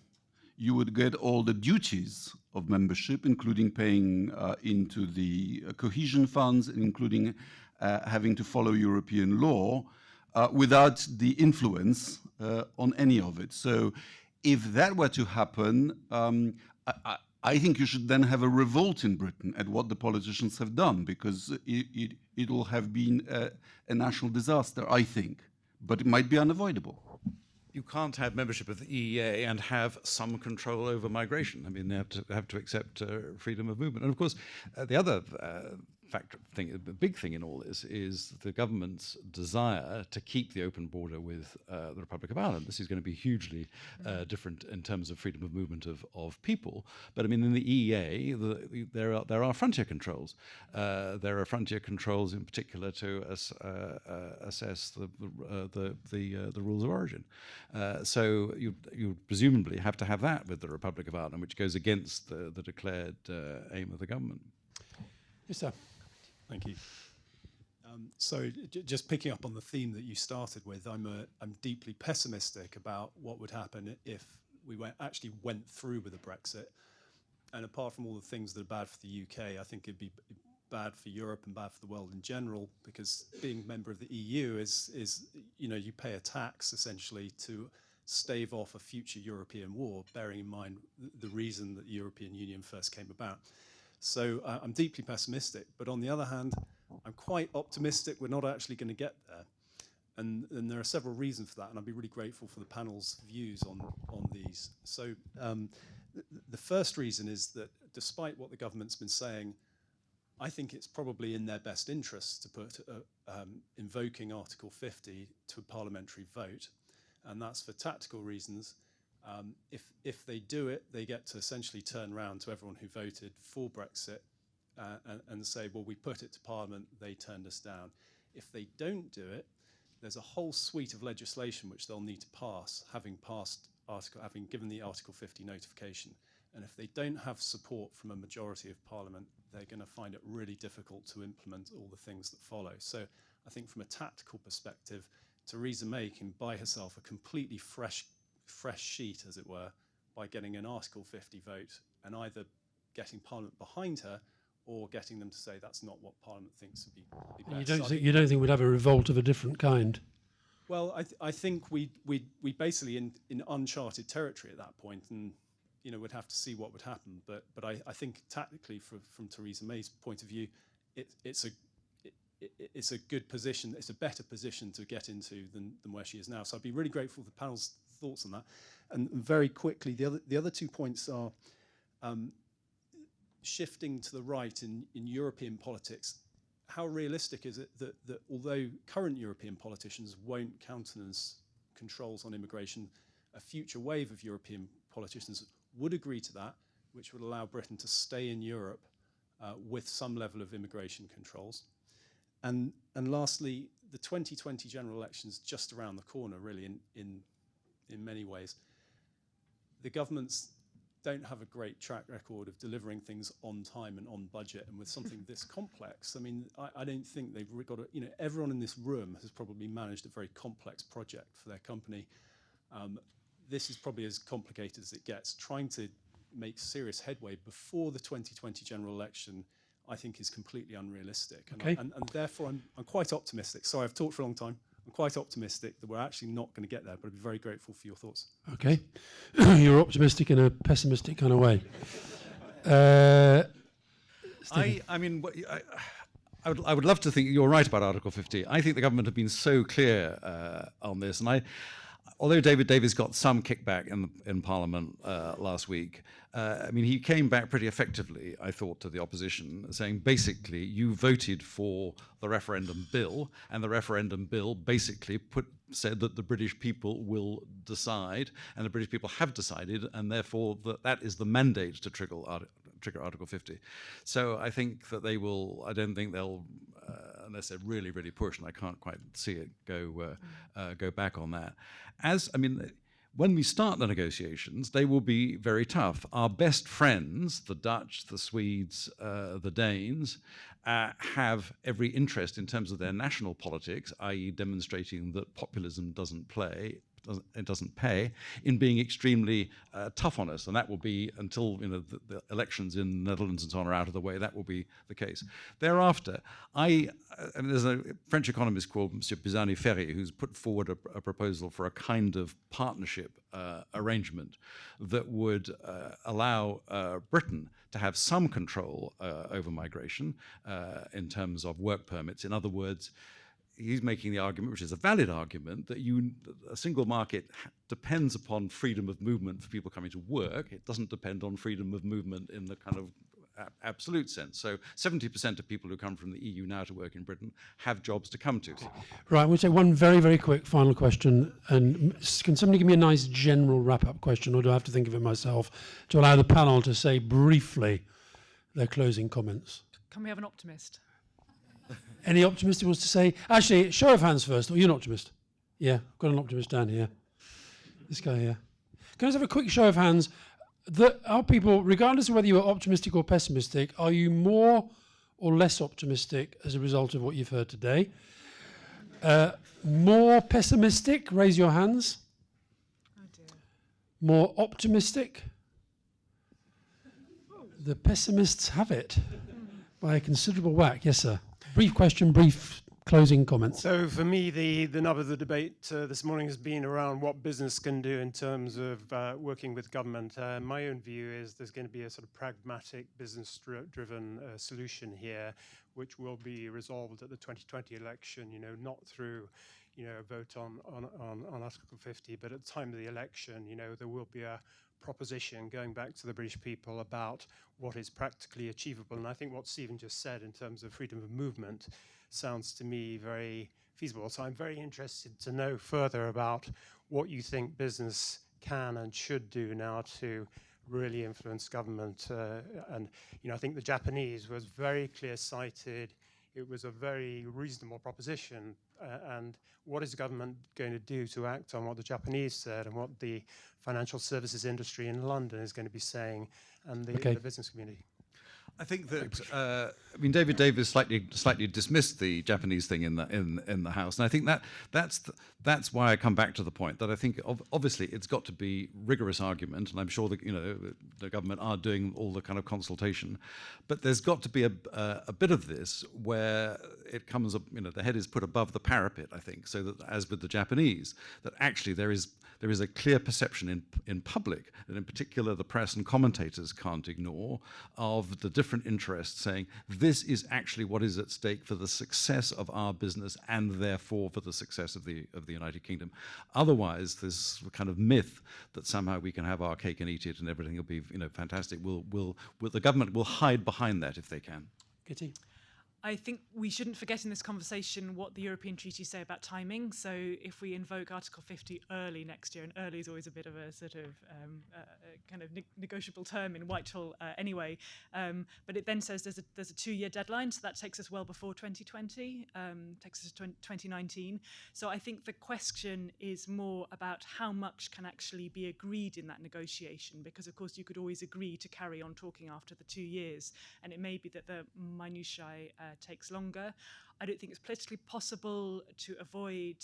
You would get all the duties of membership, including paying into the cohesion funds, including having to follow European law, without the influence on any of it. So if that were to happen, I think you should then have a revolt in Britain at what the politicians have done, because it will have been a national disaster, I think. But it might be unavoidable. You can't have membership of the EEA and have some control over migration. I mean, they have to accept freedom of movement. And of course, the other the big thing in all this is the government's desire to keep the open border with the Republic of Ireland. This is going to be hugely different in terms of freedom of movement of people. But I mean, in the EEA, there are frontier controls. There are frontier controls in particular to assess the rules of origin. So you presumably have to have that with the Republic of Ireland, which goes against the declared aim of the government. Yes, sir. Thank you. So just picking up on the theme that you started with, I'm deeply pessimistic about what would happen if we actually went through with a Brexit. And apart from all the things that are bad for the UK, I think it'd be bad for Europe and bad for the world in general, because being a member of the EU is you pay a tax essentially to stave off a future European war, bearing in mind the reason that the European Union first came about. So I'm deeply pessimistic, but on the other hand, I'm quite optimistic we're not actually going to get there. And there are several reasons for that, and I'd be really grateful for the panel's views on these. So the first reason is that despite what the government's been saying, I think it's probably in their best interest to put invoking Article 50 to a parliamentary vote, and that's for tactical reasons. If they do it, they get to essentially turn around to everyone who voted for Brexit and say, well, we put it to Parliament, they turned us down. If they don't do it, there's a whole suite of legislation which they'll need to pass, having given the Article 50 notification. And if they don't have support from a majority of Parliament, they're going to find it really difficult to implement all the things that follow. So I think from a tactical perspective, Theresa May can buy herself a completely fresh sheet, as it were, by getting an Article 50 vote and either getting Parliament behind her or getting them to say that's not what Parliament thinks would be best. You don't think we'd have a revolt of a different kind? Well, I think we basically in uncharted territory at that point, and we'd have to see what would happen. But I think tactically, from Theresa May's point of view, it's a good position. It's a better position to get into than where she is now. So I'd be really grateful for the panel's thoughts on that. And very quickly, the other 2 points are shifting to the right in European politics. How realistic is it that although current European politicians won't countenance controls on immigration, a future wave of European politicians would agree to that, which would allow Britain to stay in Europe with some level of immigration controls? And lastly, the 2020 general elections just around the corner, really, in many ways. The governments don't have a great track record of delivering things on time and on budget, and with something this complex. I mean, I don't think they've got everyone in this room has probably managed a very complex project for their company. This is probably as complicated as it gets. Trying to make serious headway before the 2020 general election, I think, is completely unrealistic. Okay. And therefore, I'm quite optimistic. Sorry, I've talked for a long time. I'm quite optimistic that we're actually not going to get there, but I'd be very grateful for your thoughts. Okay. You're optimistic in a pessimistic kind of way. I would love to think you're right about Article 50. I think the government have been so clear on this, and although David Davis got some kickback in Parliament last week, he came back pretty effectively, I thought, to the opposition, saying basically you voted for the referendum bill, and the referendum bill basically said that the British people will decide, and the British people have decided, and therefore that is the mandate to trigger Article 50. So I think that they will. I don't think they'll, unless they're really, really push, and I can't quite see it go back on that. When we start the negotiations, they will be very tough. Our best friends, the Dutch, the Swedes, the Danes, have every interest in terms of their national politics, i.e. demonstrating that populism doesn't pay, in being extremely tough on us, and that will be until the elections in the Netherlands and so on are out of the way. That will be the case. Thereafter, there's a French economist called Monsieur Pisani-Ferry who's put forward a proposal for a kind of partnership arrangement that would allow Britain to have some control over migration in terms of work permits. In other words, he's making the argument, which is a valid argument, that a single market depends upon freedom of movement for people coming to work. It doesn't depend on freedom of movement in the kind of absolute sense. So 70% of people who come from the EU now to work in Britain have jobs to come to. Right, we'll take one very, very quick final question. And can somebody give me a nice general wrap-up question, or do I have to think of it myself, to allow the panel to say briefly their closing comments? Can we have an optimist? Any optimist who wants to say? Actually, show of hands first. Or you're an optimist? Yeah, I've got an optimist down here. This guy here. Can I just have a quick show of hands? Are people, regardless of whether you're optimistic or pessimistic, are you more or less optimistic as a result of what you've heard today? More pessimistic? Raise your hands. Oh dear. More optimistic? The pessimists have it by a considerable whack. Yes, sir. Brief question, brief closing comments. So for me, the nub of the debate this morning has been around what business can do in terms of working with government. My own view is there's going to be a sort of pragmatic, business-driven solution here, which will be resolved at the 2020 election, not through a vote on Article 50, but at the time of the election, there will be a proposition going back to the British people about what is practically achievable. And I think what Stephen just said in terms of freedom of movement sounds to me very feasible. So I'm very interested to know further about what you think business can and should do now to really influence government. And I think the Japanese was very clear-sighted. It was a very reasonable proposition. And what is government going to do to act on what the Japanese said and what the financial services industry in London is going to be saying and the business community? I think that David Davis slightly dismissed the Japanese thing in the House, and I think that's why I come back to the point that I think obviously it's got to be rigorous argument, and I'm sure that the government are doing all the kind of consultation, but there's got to be a bit of this where it comes up, the head is put above the parapet. I think so that as with the Japanese, that actually there is a clear perception in public, and in particular the press and commentators can't ignore, of the different interests saying this is actually what is at stake for the success of our business and therefore for the success of the United Kingdom. Otherwise, this kind of myth that somehow we can have our cake and eat it and everything will be fantastic. The government will hide behind that if they can. Kitty? I think we shouldn't forget in this conversation what the European treaties say about timing. So if we invoke Article 50 early next year, and early is always a bit of a sort of kind of negotiable term in Whitehall anyway, but it then says there's a 2-year deadline, so that takes us well before 2020, takes us to 2019. So I think the question is more about how much can actually be agreed in that negotiation, because of course you could always agree to carry on talking after the 2 years, and it may be that the minutiae takes longer. I don't think it's politically possible to avoid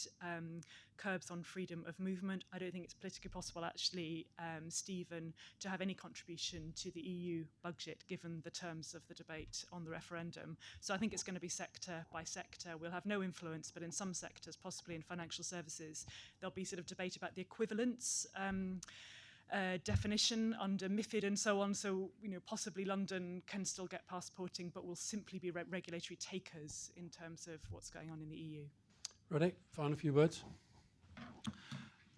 curbs on freedom of movement. I don't think it's politically possible, actually, Stephen, to have any contribution to the EU budget, given the terms of the debate on the referendum. So I think it's going to be sector by sector. We'll have no influence, but in some sectors, possibly in financial services, there'll be sort of debate about the equivalence definition under MiFID and so on. So, possibly London can still get passporting, but will simply be regulatory takers in terms of what's going on in the EU. Radek, final few words.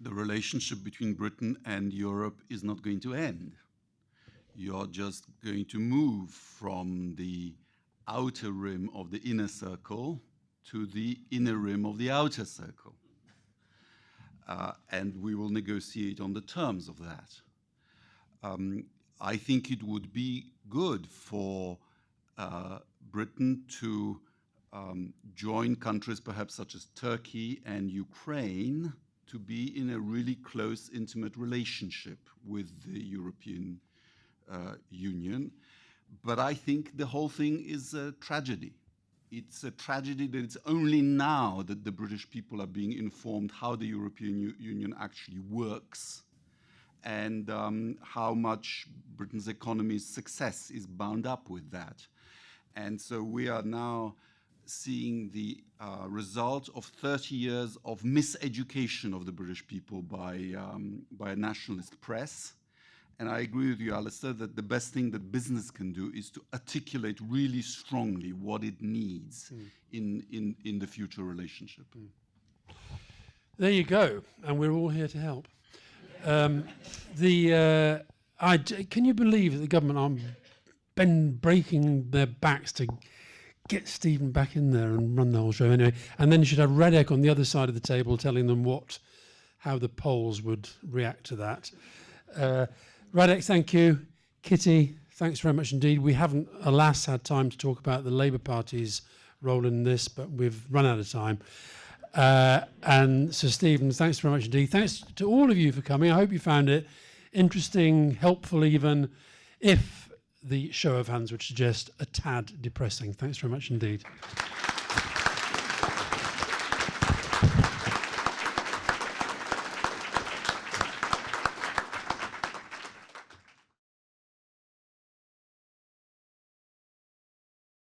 The relationship between Britain and Europe is not going to end. You're just going to move from the outer rim of the inner circle to the inner rim of the outer circle. And we will negotiate on the terms of that. I think it would be good for Britain to join countries perhaps such as Turkey and Ukraine to be in a really close, intimate relationship with the European Union. But I think the whole thing is a tragedy. It's a tragedy that it's only now that the British people are being informed how the European Union actually works and how much Britain's economy's success is bound up with that. And so we are now seeing the result of 30 years of miseducation of the British people by a nationalist press. And I agree with you, Alastair, that the best thing that business can do is to articulate really strongly what it needs in the future relationship. There you go, and we're all here to help. Can you believe that the government are breaking their backs to get Stephen back in there and run the whole show anyway? And then you should have Radek on the other side of the table telling them how the polls would react to that. Radek, thank you. Kitty, thanks very much indeed. We haven't, alas, had time to talk about the Labour Party's role in this, but we've run out of time. And so, Stephen, thanks very much indeed. Thanks to all of you for coming. I hope you found it interesting, helpful even, if the show of hands would suggest a tad depressing. Thanks very much indeed.